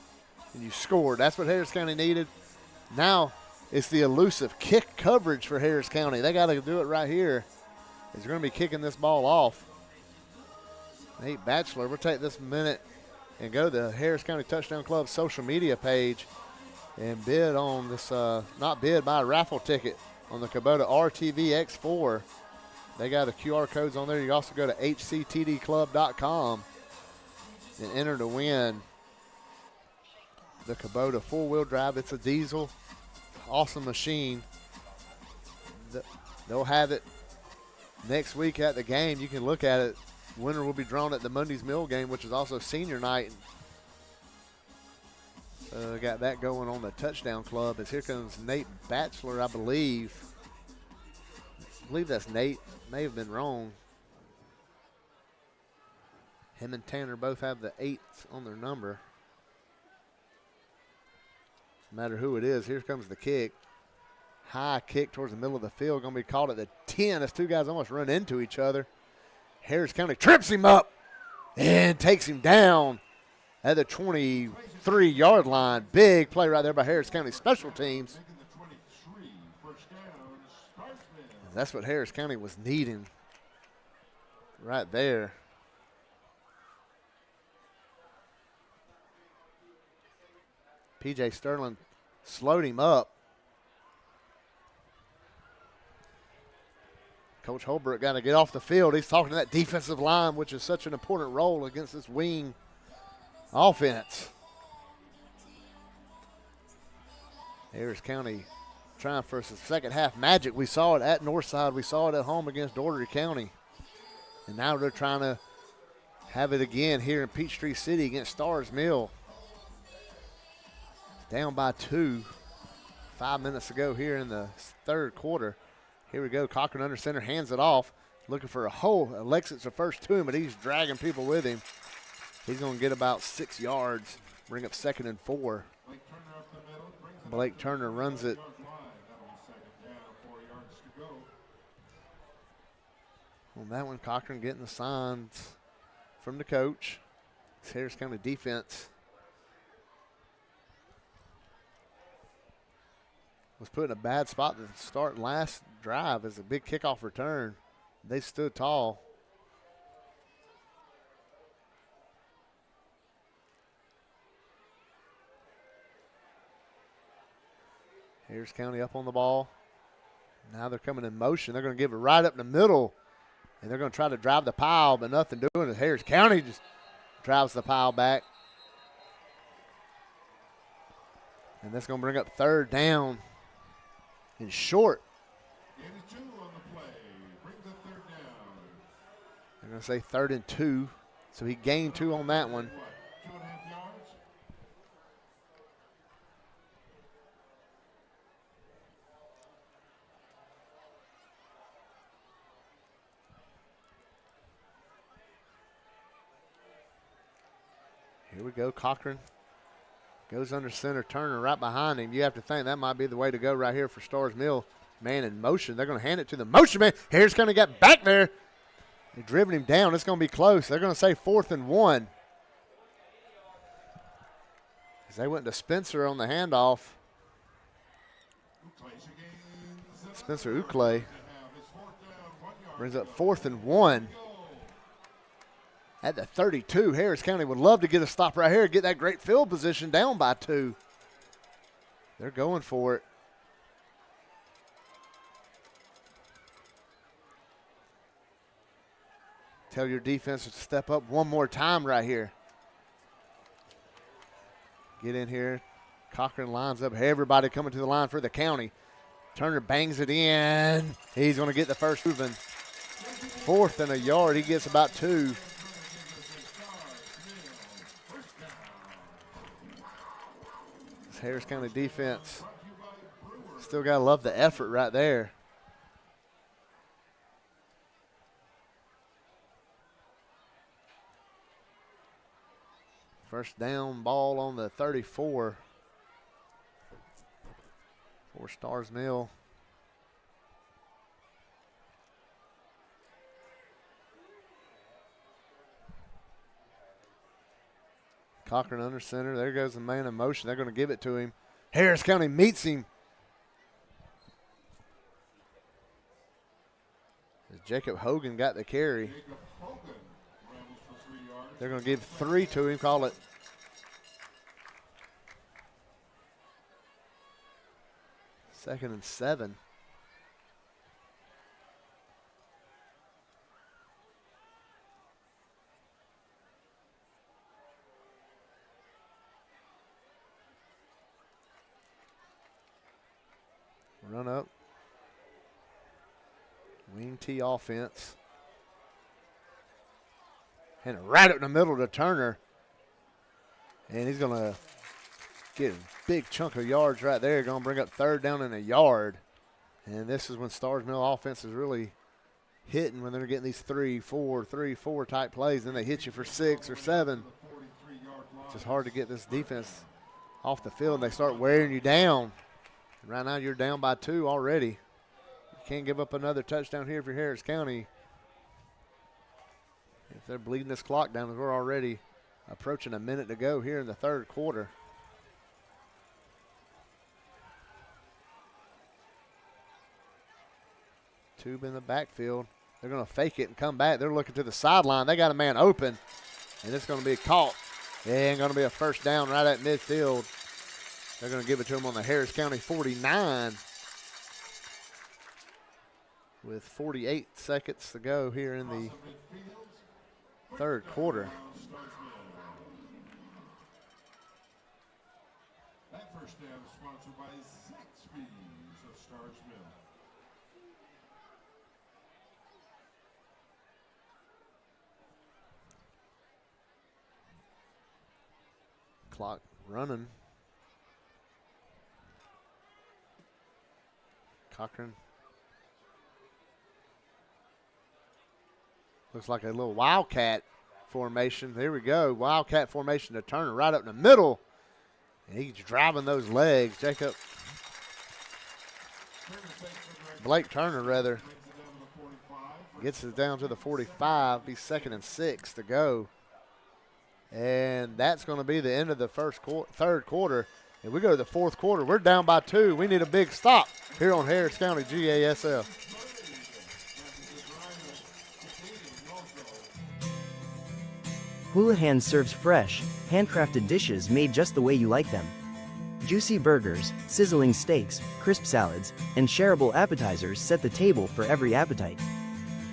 and you scored. That's what Harris County needed. Now it's the elusive kick coverage for Harris County. They got to do it right here. He's going to be kicking this ball off. Nate Batchelor, we'll take this minute and go to the Harris County Touchdown Club social media page and bid on this, not bid, buy a raffle ticket on the Kubota RTV X4. They got the QR codes on there. You also go to hctdclub.com and enter to win the Kubota 4-wheel drive. It's a diesel, awesome machine. They'll have it next week at the game. You can look at it. Winner will be drawn at the Monday's Mill game, which is also senior night. Got that going on the Touchdown Club. As here comes Nate Batchelor, I believe. I believe that's Nate. May have been wrong. Him and Tanner both have the 8s on their number. No matter who it is, here comes the kick. High kick towards the middle of the field. Going to be called at the 10 as 2 guys almost run into each other. Harris County trips him up and takes him down at the 23-yard line. Big play right there by Harris County Special Teams. That's what Harris County was needing right there. P.J. Sterling slowed him up. Coach Holbrook got to get off the field. He's talking to that defensive line, which is such an important role against this wing offense. Harris County trying for some second half magic. We saw it at Northside. We saw it at home against Doherty County. And now they're trying to have it again here in Peachtree City against Starr's Mill. Down by 2. 5 minutes to go here in the third quarter. Here we go. Cochran under center, hands it off. Looking for a hole. Alexis the first to him, but he's dragging people with him. He's going to get about 6 yards. Bring up 2nd and 4. Blake Turner runs it. On that one, Cochran getting the signs from the coach. It's Harris County defense was put in a bad spot to start last drive as a big kickoff return. They stood tall. Harris County up on the ball. Now they're coming in motion. They're going to give it right up in the middle, and they're going to try to drive the pile, but nothing doing it. Harris County just drives the pile back. And that's going to bring up 3rd down and short. 82 on the play. Brings up 3rd down. They're going to say 3rd and 2. So he gained 2 on that one. 2.5 yards. Here we go. Cochran goes under center. Turner right behind him. You have to think that might be the way to go right here for Starr's Mill. Man in motion. They're going to hand it to the motion man. Harris County got back there. They've driven him down. It's going to be close. They're going to say 4th and 1. As they went to Spencer on the handoff. Spencer Uclay brings up 4th and 1. At the 32, Harris County would love to get a stop right here, get that great field position down by 2. They're going for it. Tell your defense to step up one more time right here. Get in here. Cochran lines up. Everybody coming to the line for the county. Turner bangs it in. He's going to get the first moving. 4th and a yard. He gets about 2. This Harris County defense still got to love the effort right there. First down ball on the 34 for Starr's Mill. Cochran under center. There goes the man in motion. They're going to give it to him. Harris County meets him. As Jacob Hogan got the carry. They're going to give 3 to him. Call it. Second and 7. Run up. Wing T offense. And right up in the middle to Turner. And he's going to get a big chunk of yards right there. Going to bring up 3rd down and a yard. And this is when Starr's Mill offense is really hitting, when they're getting these 3-4 type plays. Then they hit you for 6 or 7. It's just hard to get this defense off the field. They start wearing you down. Right now you're down by 2 already. You can't give up another touchdown here for Harris County. If they're bleeding this clock down, we're already approaching a minute to go here in the 3rd quarter. Tube in the backfield. They're going to fake it and come back. They're looking to the sideline. They got a man open, and it's going to be caught. And going to be a first down right at midfield. They're going to give it to him on the Harris County 49 with 48 seconds to go here in the 3rd quarter. That first down is sponsored by Zaxby's of Starr's Mill. Clock running. Cochran. Looks like a little wildcat formation. There we go. Wildcat formation to Turner right up in the middle. And he's driving those legs. Blake Turner, rather, gets it down to the 45. Be 2nd and 6 to go. And that's going to be the end of the 3rd quarter. And we go to the 4th quarter. We're down by 2. We need a big stop here on Harris County GASL. Houlihan serves fresh, handcrafted dishes made just the way you like them. Juicy burgers, sizzling steaks, crisp salads, and shareable appetizers set the table for every appetite.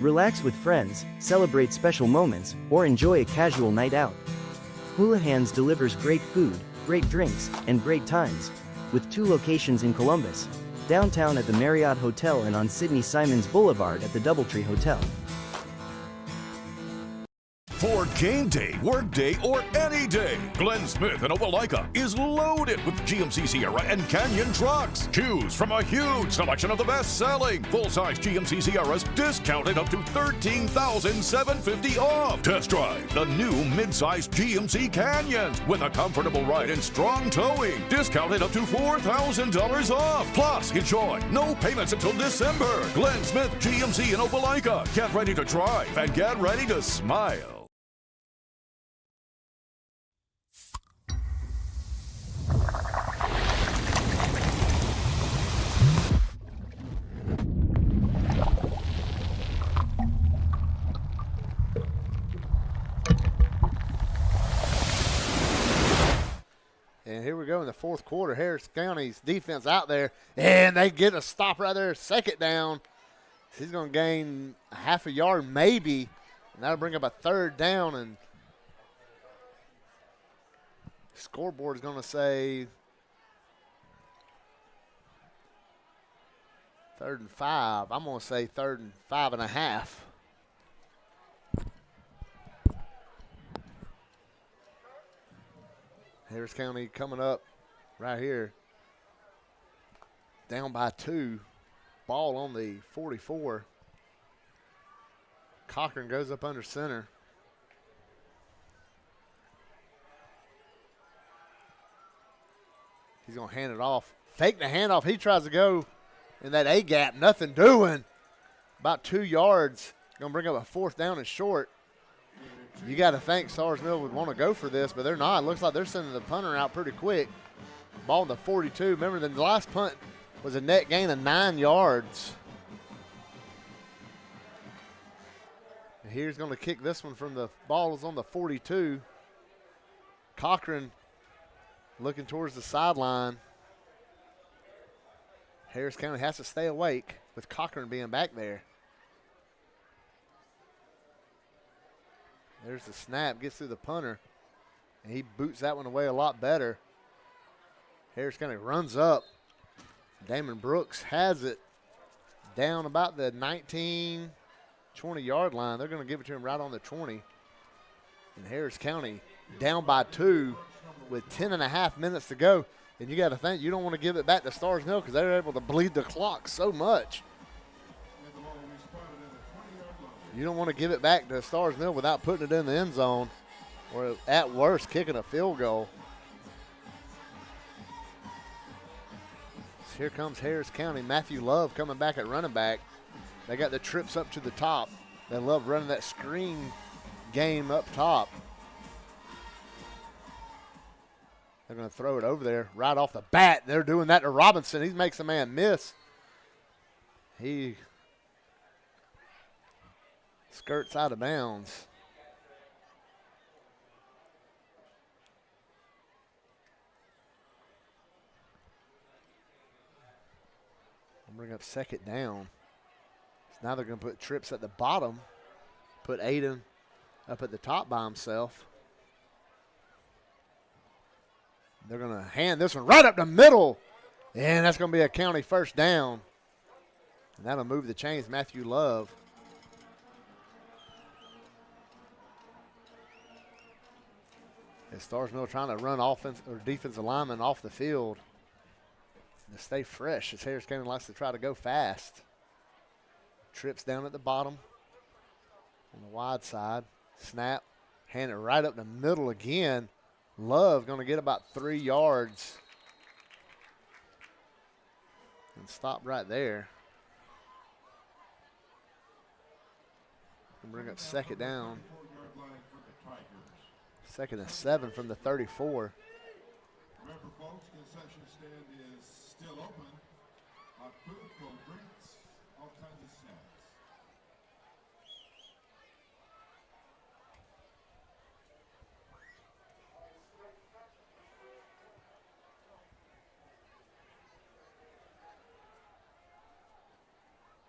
Relax with friends, celebrate special moments, or enjoy a casual night out. Houlihan's delivers great food, great drinks, and great times, with 2 locations in Columbus, downtown at the Marriott Hotel and on Sidney Simons Boulevard at the Doubletree Hotel. For game day, work day, or any day, Glenn Smith in Opelika is loaded with GMC Sierra and Canyon trucks. Choose from a huge selection of the best-selling full-size GMC Sierras, discounted up to $13,750 off. Test drive the new mid-size GMC Canyons with a comfortable ride and strong towing, discounted up to $4,000 off. Plus, enjoy no payments until December. Glenn Smith GMC in Opelika. Get ready to drive and get ready to smile. And here we go in the fourth quarter. Harris County's defense out there, and they get a stop right there, second down. He's going to gain a half a yard maybe, and that'll bring up a third down. And the scoreboard is going to say 3rd and 5. I'm going to say 3rd and 5.5. Harris County coming up right here. Down by 2. Ball on the 44. Cochran goes up under center. He's going to hand it off. Fake the handoff. He tries to go in that A gap. Nothing doing. About 2 yards. Going to bring up a 4th down and short. You got to think Starrsville would want to go for this, but they're not. It looks like they're sending the punter out pretty quick. Ball in the 42. Remember, the last punt was a net gain of 9 yards. And here's going to kick this one from the ball is on the 42. Cochran looking towards the sideline. Harris County has to stay awake with Cochran being back there. There's the snap, gets through the punter, and he boots that one away a lot better. Harris County runs up. Damon Brooks has it down about the 19, 20-yard line. They're going to give it to him right on the 20. And Harris County down by 2 with 10.5 minutes to go. And you got to think, you don't want to give it back to Starrsville because they're able to bleed the clock so much. You don't want to give it back to Starrsville without putting it in the end zone or at worst kicking a field goal. So here comes Harris County. Matthew Love coming back at running back. They got the trips up to the top. They love running that screen game up top. They're going to throw it over there right off the bat. They're doing that to Robinson. He makes a man miss. He skirts out of bounds. I'll bring up second down. So now they're going to put trips at the bottom. Put Aiden up at the top by himself. They're going to hand this one right up the middle. And that's going to be a county first down. And that'll move the chains. Matthew Love. Starrsville trying to run offense or defensive linemen off the field to stay fresh as Harris County likes to try to go fast. Trips down at the bottom on the wide side. Snap. Hand it right up the middle again. Love going to get about 3 yards. And stop right there. And bring up second down. 2nd and 7 from the 34. Remember, folks, concession stand is still open. Hot food, cold drinks, all kinds of snacks.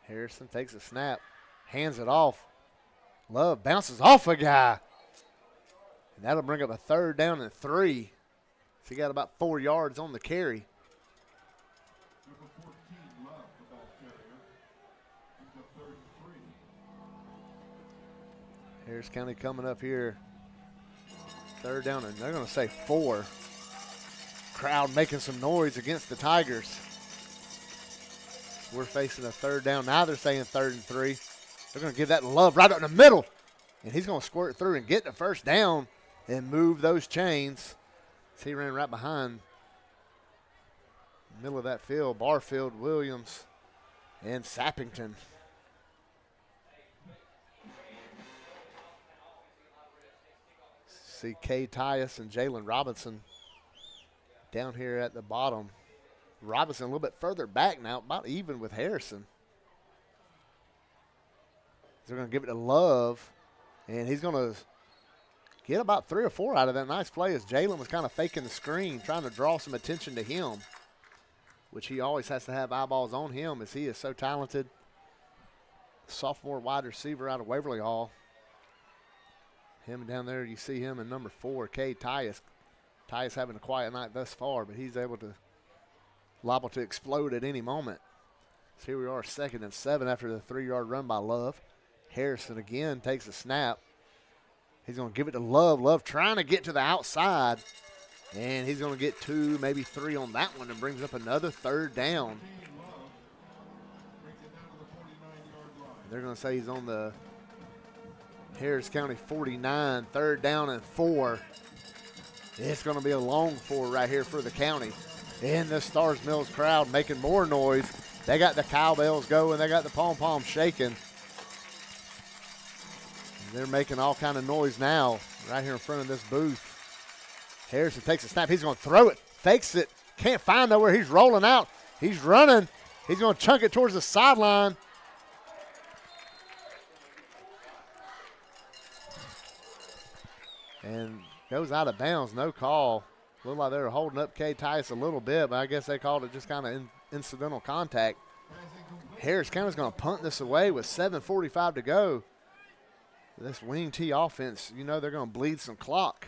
Harrison takes a snap, hands it off. Love bounces off a guy. And that'll bring up a 3rd down and 3. So he got about 4 yards on the carry. Number 14, Love, the ball carrier. He's a 3rd and 3. Harris County coming up here. Third down, and they're going to say 4. Crowd making some noise against the Tigers. We're facing a third down. Now they're saying 3rd and 3. They're going to give that to Love right up in the middle. And he's going to squirt through and get the first down and move those chains. He ran right behind the middle of that field. Barfield, Williams, and Sappington. See Kay Tyus and Jalen Robinson down here at the bottom. Robinson a little bit further back now, about even with Harrison. They're going to give it to Love, and he's going to get about 3 or 4 out of that nice play as Jalen was kind of faking the screen, trying to draw some attention to him, which he always has to have eyeballs on him as he is so talented. Sophomore wide receiver out of Waverly Hall. Him down there, you see him in number 4, Kay Tyus. Tyus having a quiet night thus far, but he's able to liable to explode at any moment. So here we are, 2nd and 7 after the 3-yard run by Love. Harrison again takes a snap. He's going to give it to Love. Love trying to get to the outside, and he's going to get 2, maybe 3 on that one, and brings up another 3rd down. They're going to say he's on the Harris County 49, 3rd down and 4. It's going to be a long 4 right here for the county. And the Starrs Mills crowd making more noise. They got the cowbells going. They got the pom-poms shaking. They're making all kind of noise now right here in front of this booth. Harrison takes a snap. He's going to throw it. Fakes it. Can't find nowhere. He's rolling out. He's running. He's going to chunk it towards the sideline. And goes out of bounds. No call. Looked like they were holding up Kay Tice a little bit, but I guess they called it just kind of incidental contact. Harris County's going to punt this away with 7:45 to go. This wing T offense, you know they're going to bleed some clock.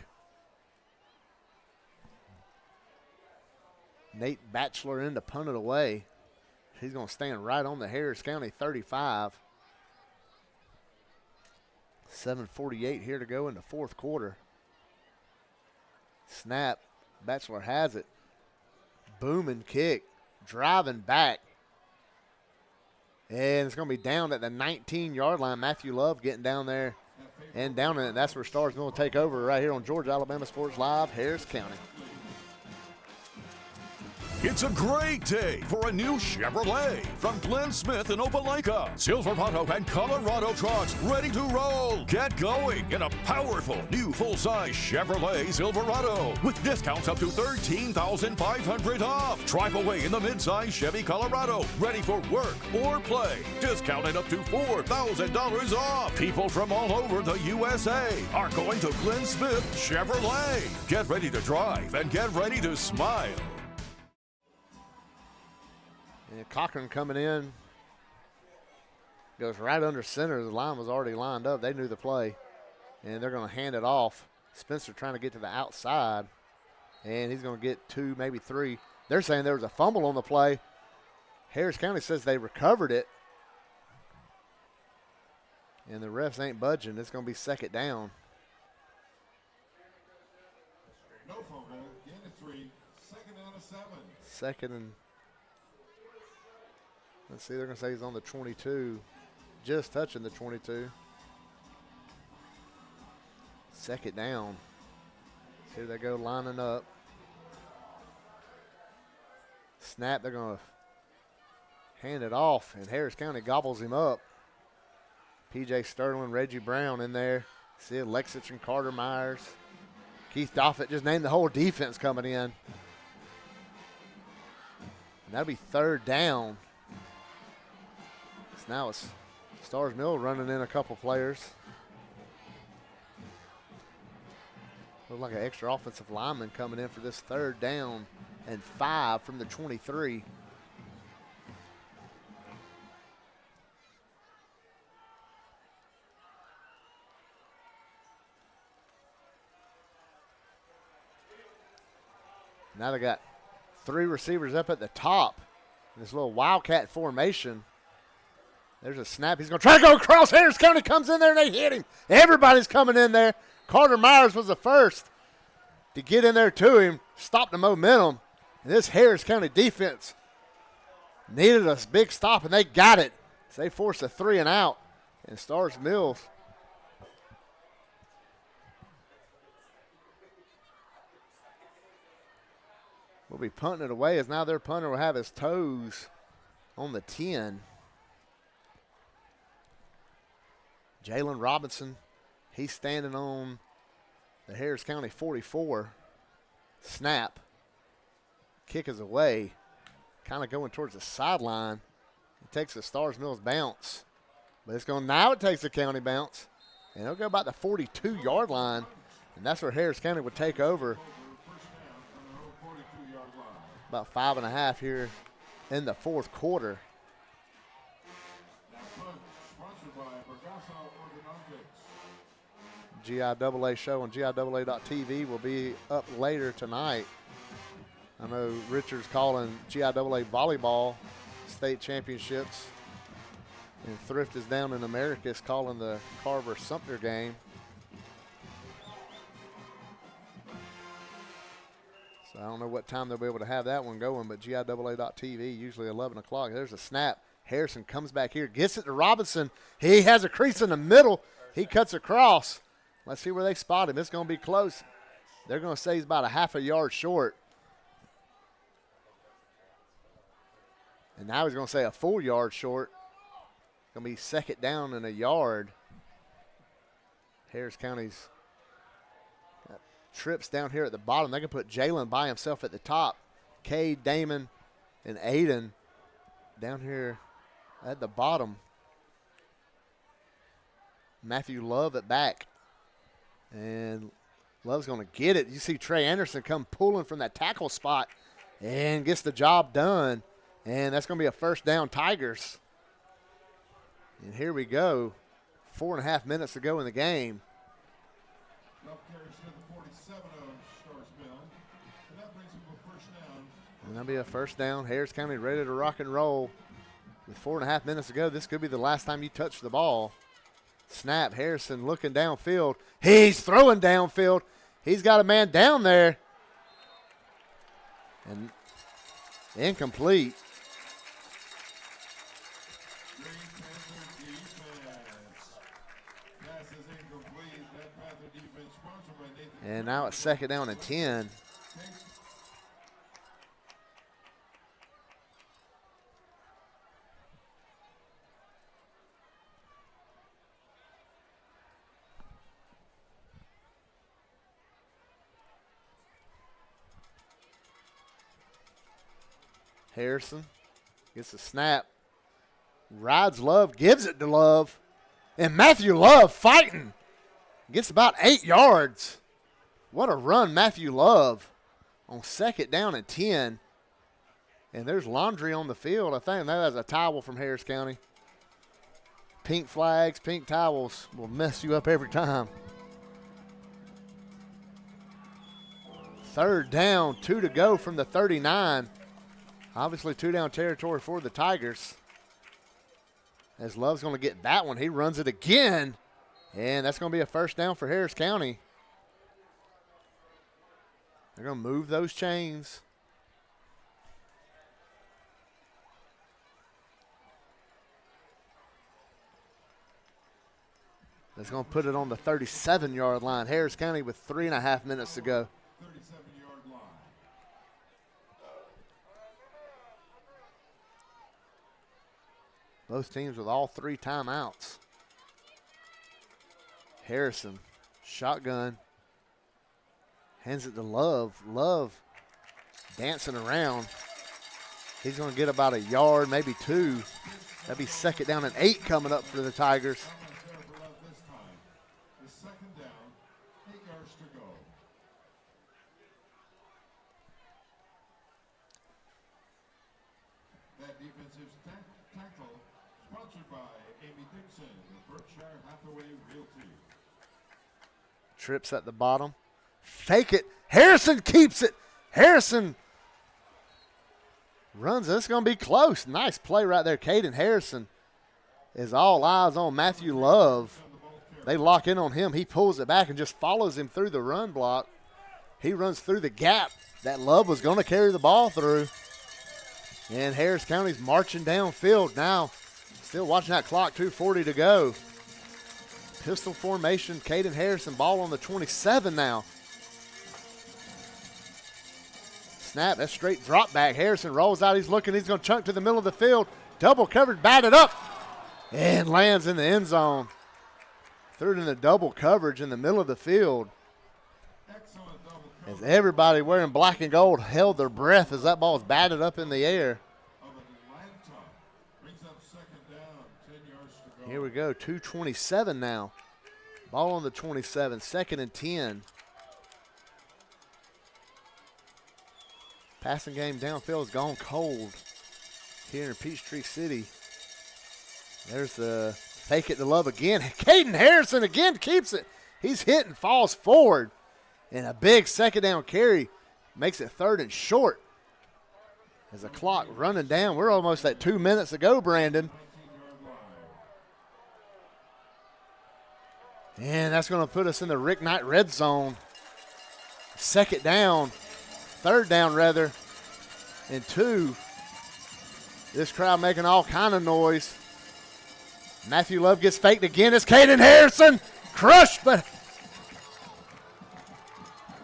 Nate Batchelor in to punt it away. He's going to stand right on the Harris County 35. 7:48 here to go in the 4th quarter. Snap. Batchelor has it. Booming kick. Driving back. And it's going to be down at the 19-yard line. Matthew Love getting down there and down in it. That's where Starr's going to take over right here on Georgia Alabama Sports Live, Harris County. It's a great day for a new Chevrolet from Glenn Smith in Opelika. Silverado and Colorado trucks ready to roll. Get going in a powerful new full-size Chevrolet Silverado with discounts up to $13,500 off. Drive away in the mid-size Chevy Colorado, ready for work or play. Discounted up to $4,000 off. People from all over the USA are going to Glenn Smith Chevrolet. Get ready to drive and get ready to smile. And Cochran coming in, goes right under center. The line was already lined up. They knew the play, and they're going to hand it off. Spencer trying to get to the outside, and he's going to get 2, maybe 3. They're saying there was a fumble on the play. Harris County says they recovered it, and the refs ain't budging. It's going to be 2nd down. No fumble, gain of 3, 2nd out of 7. 2nd and, let's see, they're going to say he's on the 22, just touching the 22. 2nd down. Here they go lining up. Snap, they're going to hand it off, and Harris County gobbles him up. P.J. Sterling, Reggie Brown in there. See it, Lexington, Carter Myers. Keith Doffett just named the whole defense coming in. And that'll be 3rd down. So now it's Starrs Mill running in a couple players. Looks like an extra offensive lineman coming in for this 3rd down and 5 from the 23. Now they got 3 receivers up at the top in this little wildcat formation. There's a snap. He's going to try to go across. Harris County comes in there, and they hit him. Everybody's coming in there. Carter Myers was the first to get in there to him, stop the momentum. And this Harris County defense needed a big stop, and they got it. So they forced a 3 and out. And Starr's Mills will be punting it away, as now their punter will have his toes on the 10. Jalen Robinson, he's standing on the Harris County 44. Snap. Kick is away. Kind of going towards the sideline. It takes the Starr's Mills bounce. But it's going, now it takes the county bounce. And it'll go about the 42-yard line. And that's where Harris County would take over. About 5.5 here in the fourth quarter. GIAA show on GIAA.tv will be up later tonight. I know Richard's calling GIAA volleyball state championships, and Thrift is down in Americus calling the Carver-Sumter game. So I don't know what time they'll be able to have that one going, but GIAA.tv, usually 11 o'clock. There's a snap. Harrison comes back here, gets it to Robinson. He has a crease in the middle. He cuts across. Let's see where they spot him. It's going to be close. They're going to say he's about a half a yard short. And now he's going to say a full yard short. Going to be second down and a yard. Harris County's got trips down here at the bottom. They can put Jalen by himself at the top. Cade, Damon, and Aiden down here at the bottom. Matthew Love at back. And Love's going to get it. You see Trey Anderson come pulling from that tackle spot and gets the job done. And that's going to be a first down, Tigers. And here we go. 4.5 minutes to go in the game. And that'll be a first down. Harris County ready to rock and roll. With 4.5 minutes to go, this could be the last time you touch the ball. Snap, Harrison looking downfield. He's throwing downfield. He's got a man down there. And incomplete. And now it's second down and 10. Harrison gets a snap. Rides Love, gives it to Love. And Matthew Love fighting. Gets about 8 yards. What a run, Matthew Love, on second down and 10. And there's laundry on the field. I think that is a towel from Harris County. Pink flags, pink towels will mess you up every time. Third down, 2 to go from the 39. Obviously 2-down territory for the Tigers. As Love's going to get that one. He runs it again. And that's going to be a first down for Harris County. They're going to move those chains. That's going to put it on the 37-yard line. Harris County with 3.5 minutes to go. 37-yard line. Both teams with all 3 timeouts. Harrison, shotgun. Hands it to Love. Love dancing around. He's going to get about a yard, maybe 2. That'd be second down and 8 coming up for the Tigers. Second down, 8 yards to go. That defensive tackle sponsored by Amy Dixon of Berkshire Hathaway Realty. Trips at the bottom. Fake it. Harrison keeps it. Harrison runs it. It's going to be close. Nice play right there, Caden Harrison. is all eyes on Matthew Love. They lock in on him. He pulls it back and just follows him through the run block. He runs through the gap that Love was going to carry the ball through. And Harris County's marching downfield now. Still watching that clock, 2:40 to go. Pistol formation, Caden Harrison, ball on the 27 now. Snap, that straight drop back. Harrison rolls out, he's looking, he's going to chunk to the middle of the field. Double covered, batted up, and lands in the end zone. Threw it in the double coverage in the middle of the field. As everybody wearing black and gold held their breath as that ball was batted up in the air. Here we go, 2:27 now. Ball on the 27, 2nd and 10. Passing game downfield has gone cold here in Peachtree City. There's the fake it to Love again. Caden Harrison again keeps it. He's hit and falls forward. And a big 2nd down carry makes it 3rd and short. As the clock running down, we're almost at 2 minutes to go, Brandon. And that's going to put us in the Rick Knight red zone. 2nd down, 3rd down rather, and 2. This crowd making all kind of noise. Matthew Love gets faked again. It's Caden Harrison. Crushed, but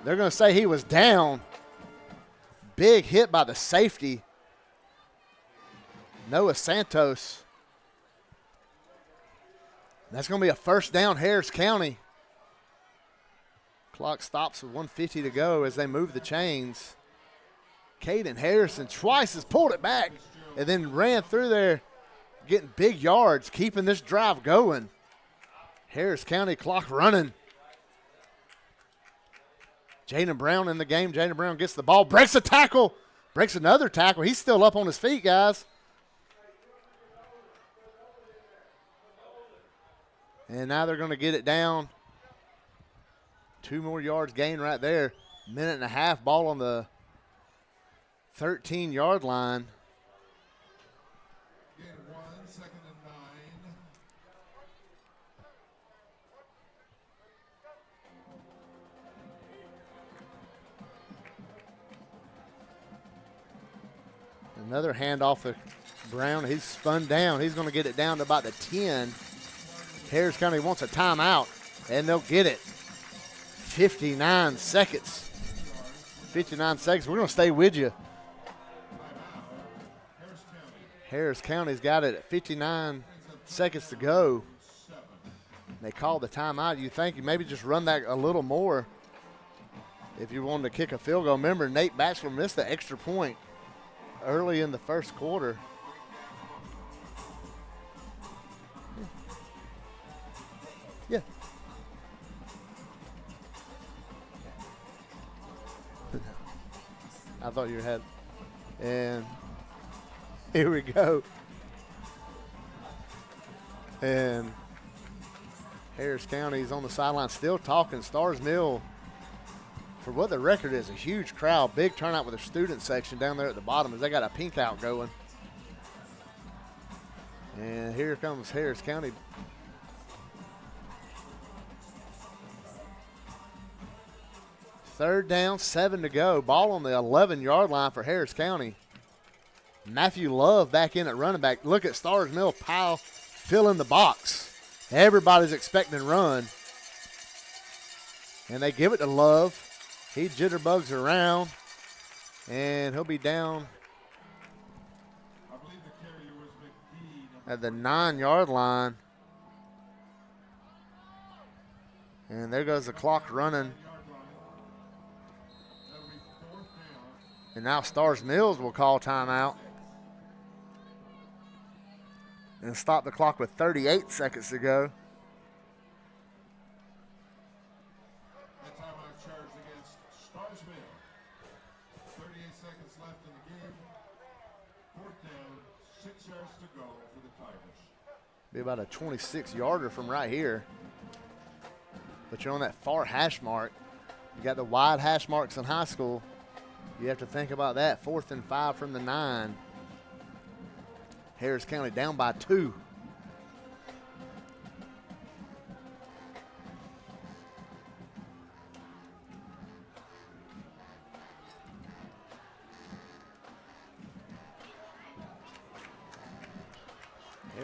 they're going to say he was down. Big hit by the safety, Noah Santos. That's going to be a 1st down, Harris County. Clock stops with 1:50 to go as they move the chains. Caden Harrison twice has pulled it back and then ran through there, getting big yards, keeping this drive going. Harris County clock running. Jaden Brown in the game. Jaden Brown gets the ball, breaks a tackle, breaks another tackle. He's still up on his feet, guys. And now they're going to get it down. 2 more yards gain right there. 1.5 ball on the 13-yard line. Another handoff to Brown. He's spun down. He's going to get it down to about the 10. Harris County wants a timeout, and they'll get it. 59 seconds. 59 seconds. We're going to stay with you. Harris County's got it at 59 seconds to go. They called the timeout. You think you maybe just run that a little more if you wanted to kick a field goal. Remember, Nate Batchelor missed the extra point early in the 1st quarter. Yeah. I thought you had. And here we go. And Harris County's on the sideline still talking. Starr's Mill, for what the record is, a huge crowd, big turnout with their student section down there at the bottom as they got a pink out going. And here comes Harris County. Third down, 7 to go. Ball on the 11-yard line for Harris County. Matthew Love back in at running back. Look at Starr's Mill pile fill in the box. Everybody's expecting to run. And they give it to Love. He jitterbugs around. And he'll be down at the 9-yard line. And there goes the clock running. And now Starr's Mills will call timeout and stop the clock with 38 seconds to go. That timeout charged against Starr's Mill. 38 seconds left in the game. 4th down, 6 yards to go for the Tigers. Be about a 26-yarder from right here. But you're on that far hash mark. You got the wide hash marks in high school. You have to think about that. 4th and 5 from the 9. Harris County down by 2.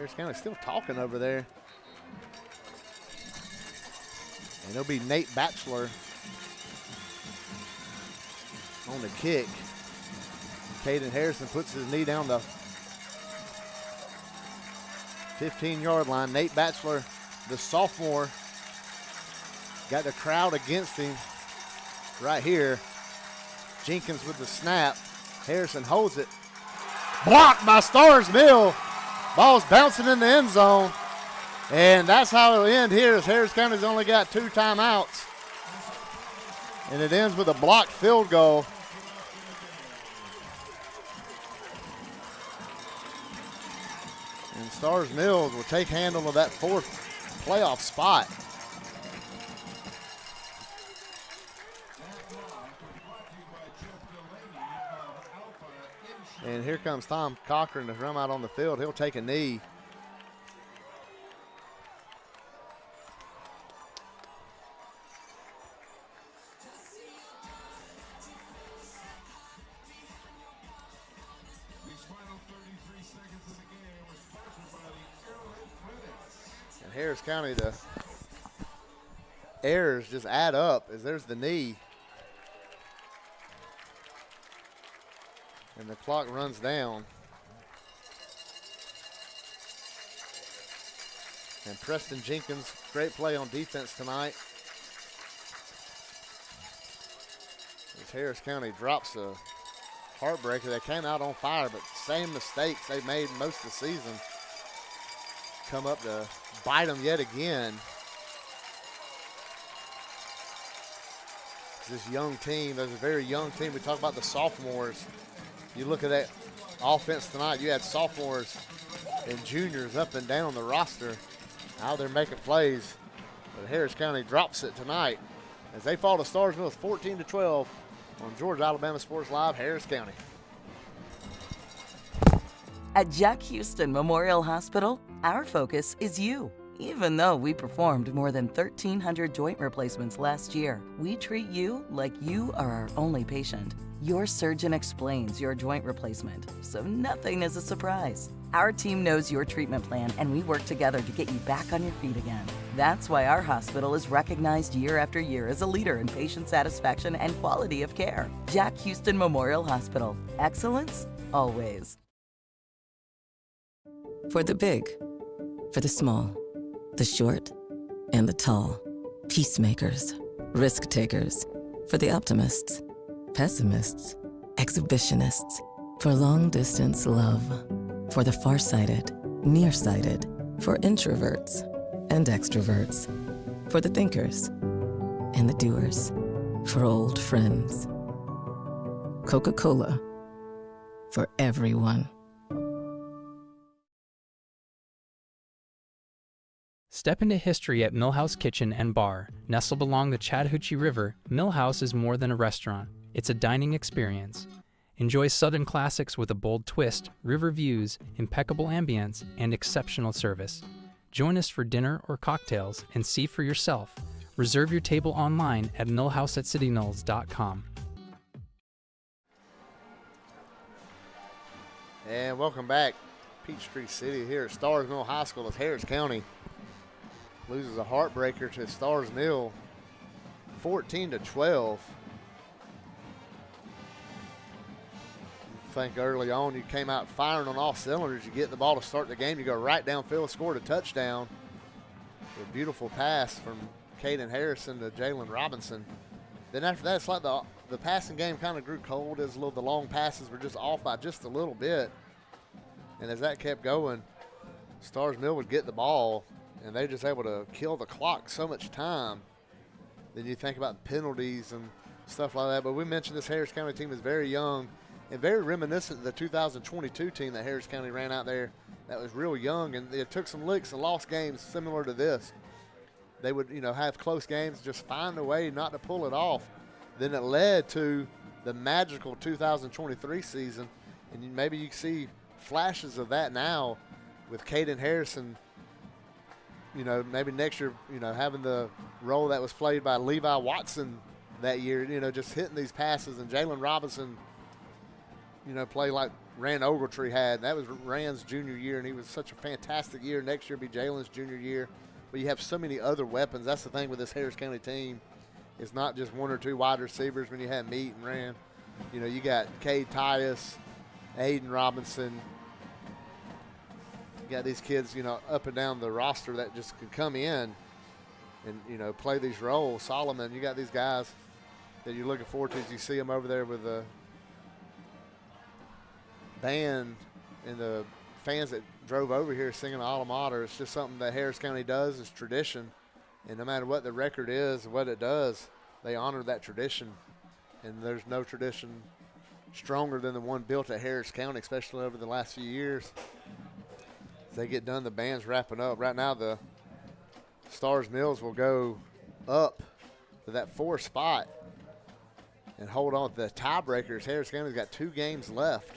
Harris County still talking over there. And it'll be Nate Batchelor on the kick. Caden Harrison puts his knee down the 15-yard line. Nate Batchelor, the sophomore, got the crowd against him right here. Jenkins with the snap. Harrison holds it. Blocked by Starr's Mill. Ball's bouncing in the end zone. And that's how it'll end here, as Harris County's only got 2 timeouts. And it ends with a blocked field goal. And Starr's Mills will take handle of that 4th playoff spot. And here comes Tom Cochran to run out on the field. He'll take a knee. And Harris County, the errors just add up as there's the knee. And the clock runs down. And Preston Jenkins, great play on defense tonight. As Harris County drops a heartbreaker. They came out on fire, but same mistakes they've made most of the season come up to bite them yet again. This young team, there's a very young team. We talk about the sophomores. You look at that offense tonight, you had sophomores and juniors up and down the roster. Now they're making plays, but Harris County drops it tonight as they fall to Starr's Mills 14-12 on Georgia Alabama Sports Live, Harris County. At Jack Houston Memorial Hospital, our focus is you. Even though we performed more than 1,300 joint replacements last year, we treat you like you are our only patient. Your surgeon explains your joint replacement, so nothing is a surprise. Our team knows your treatment plan, and we work together to get you back on your feet again. That's why our hospital is recognized year after year as a leader in patient satisfaction and quality of care. Jack Houston Memorial Hospital. Excellence, always. For the big, for the small, the short, and the tall. Peacemakers, risk takers. For the optimists, pessimists, exhibitionists. For long distance love. For the farsighted, nearsighted. For introverts and extroverts. For the thinkers and the doers. For old friends. Coca-Cola. For everyone. Step into history at Millhouse Kitchen and Bar. Nestled along the Chattahoochee River, Millhouse is more than a restaurant. It's a dining experience. Enjoy Southern classics with a bold twist, river views, impeccable ambience, and exceptional service. Join us for dinner or cocktails and see for yourself. Reserve your table online at millhouse@cityknolls.com. And welcome back. Peachtree City here at Starr's Mill High School as Harris County loses a heartbreaker to Starr's Mill, 14-12. I think early on you came out firing on all cylinders. You get the ball to start the game, you go right downfield, scored a touchdown. A beautiful pass from Caden Harrison to Jalen Robinson. Then after that, it's like the passing game kind of grew cold. The long passes were just off by just a little bit. And as that kept going, Starr's Mill would get the ball, and they're just able to kill the clock so much time. Then you think about penalties and stuff like that. But we mentioned this Harris County team is very young and very reminiscent of the 2022 team that Harris County ran out there that was real young, and they took some licks and lost games similar to this. They would, have close games, just find a way not to pull it off. Then it led to the magical 2023 season, and maybe you see flashes of that now with Caden Harrison, maybe next year, having the role that was played by Levi Watson that year, just hitting these passes, and Jalen Robinson, play like Rand Ogletree had. That was Rand's junior year, and he was such a fantastic year. Next year will be Jalen's junior year. But you have so many other weapons. That's the thing with this Harris County team. It's not just one or two wide receivers when you have Meat and Rand. You know, you got Cade Titus, Aiden Robinson. You got these kids, you know, up and down the roster that just could come in and, you know, play these roles. Solomon, you got these guys that you're looking forward to as you see them over there with the band and the fans that drove over here singing the alma mater. It's just something that Harris County does. It's tradition. And no matter what the record is, what it does, they honor that tradition. And there's no tradition stronger than the one built at Harris County, especially over the last few years. As they get done, the band's wrapping up. Right now, the Starr's Mills will go up to that 4th spot and hold on to the tiebreakers. Harris County's got 2 games left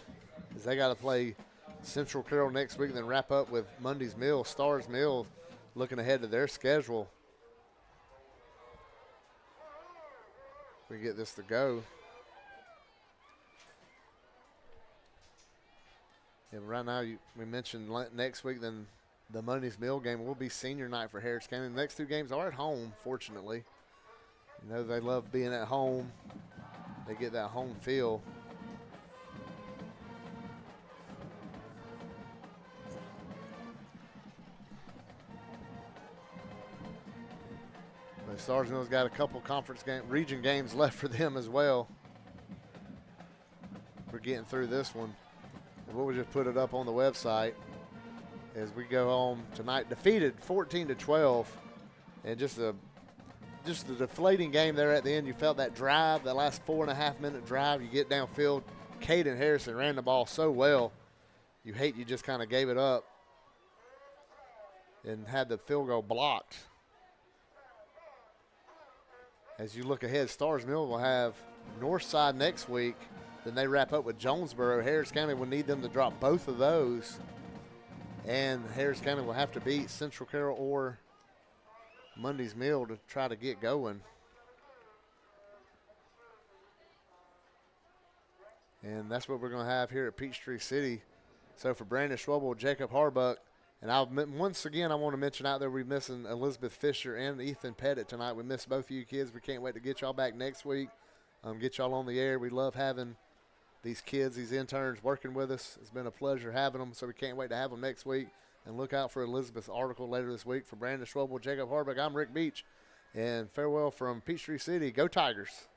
as they got to play Central Carroll next week and then wrap up with Monday's Mill. Starr's Mill looking ahead to their schedule. We get this to go. And right now, we mentioned next week, then the Monday's Mill game will be senior night for Harris County. The next 2 games are at home, fortunately. You know, they love being at home. They get that home feel. But Starr's Mill's got a couple region games left for them as well. We're getting through this one. And we'll just put it up on the website as we go home tonight. Defeated 14-12, and just the deflating game there at the end. You felt that drive, that last 4.5-minute drive. You get downfield. Caden Harrison ran the ball so well. You hate you just kind of gave it up and had the field goal blocked. As you look ahead, Starr's Mill will have Northside next week. Then they wrap up with Jonesboro. Harris County will need them to drop both of those. And Harris County will have to beat Central Carroll or Monday's Mill to try to get going. And that's what we're going to have here at Peachtree City. So for Brandon Schwabel, Jacob Harbuck, and once again, I want to mention out there we're missing Elizabeth Fisher and Ethan Petitt tonight. We miss both of you kids. We can't wait to get y'all back next week, get y'all on the air. We love having these kids, these interns working with us. It's been a pleasure having them, so we can't wait to have them next week. And look out for Elizabeth's article later this week. For Brandon Schwabel, Jacob Harbuck, I'm Rick Beach. And farewell from Peachtree City. Go Tigers.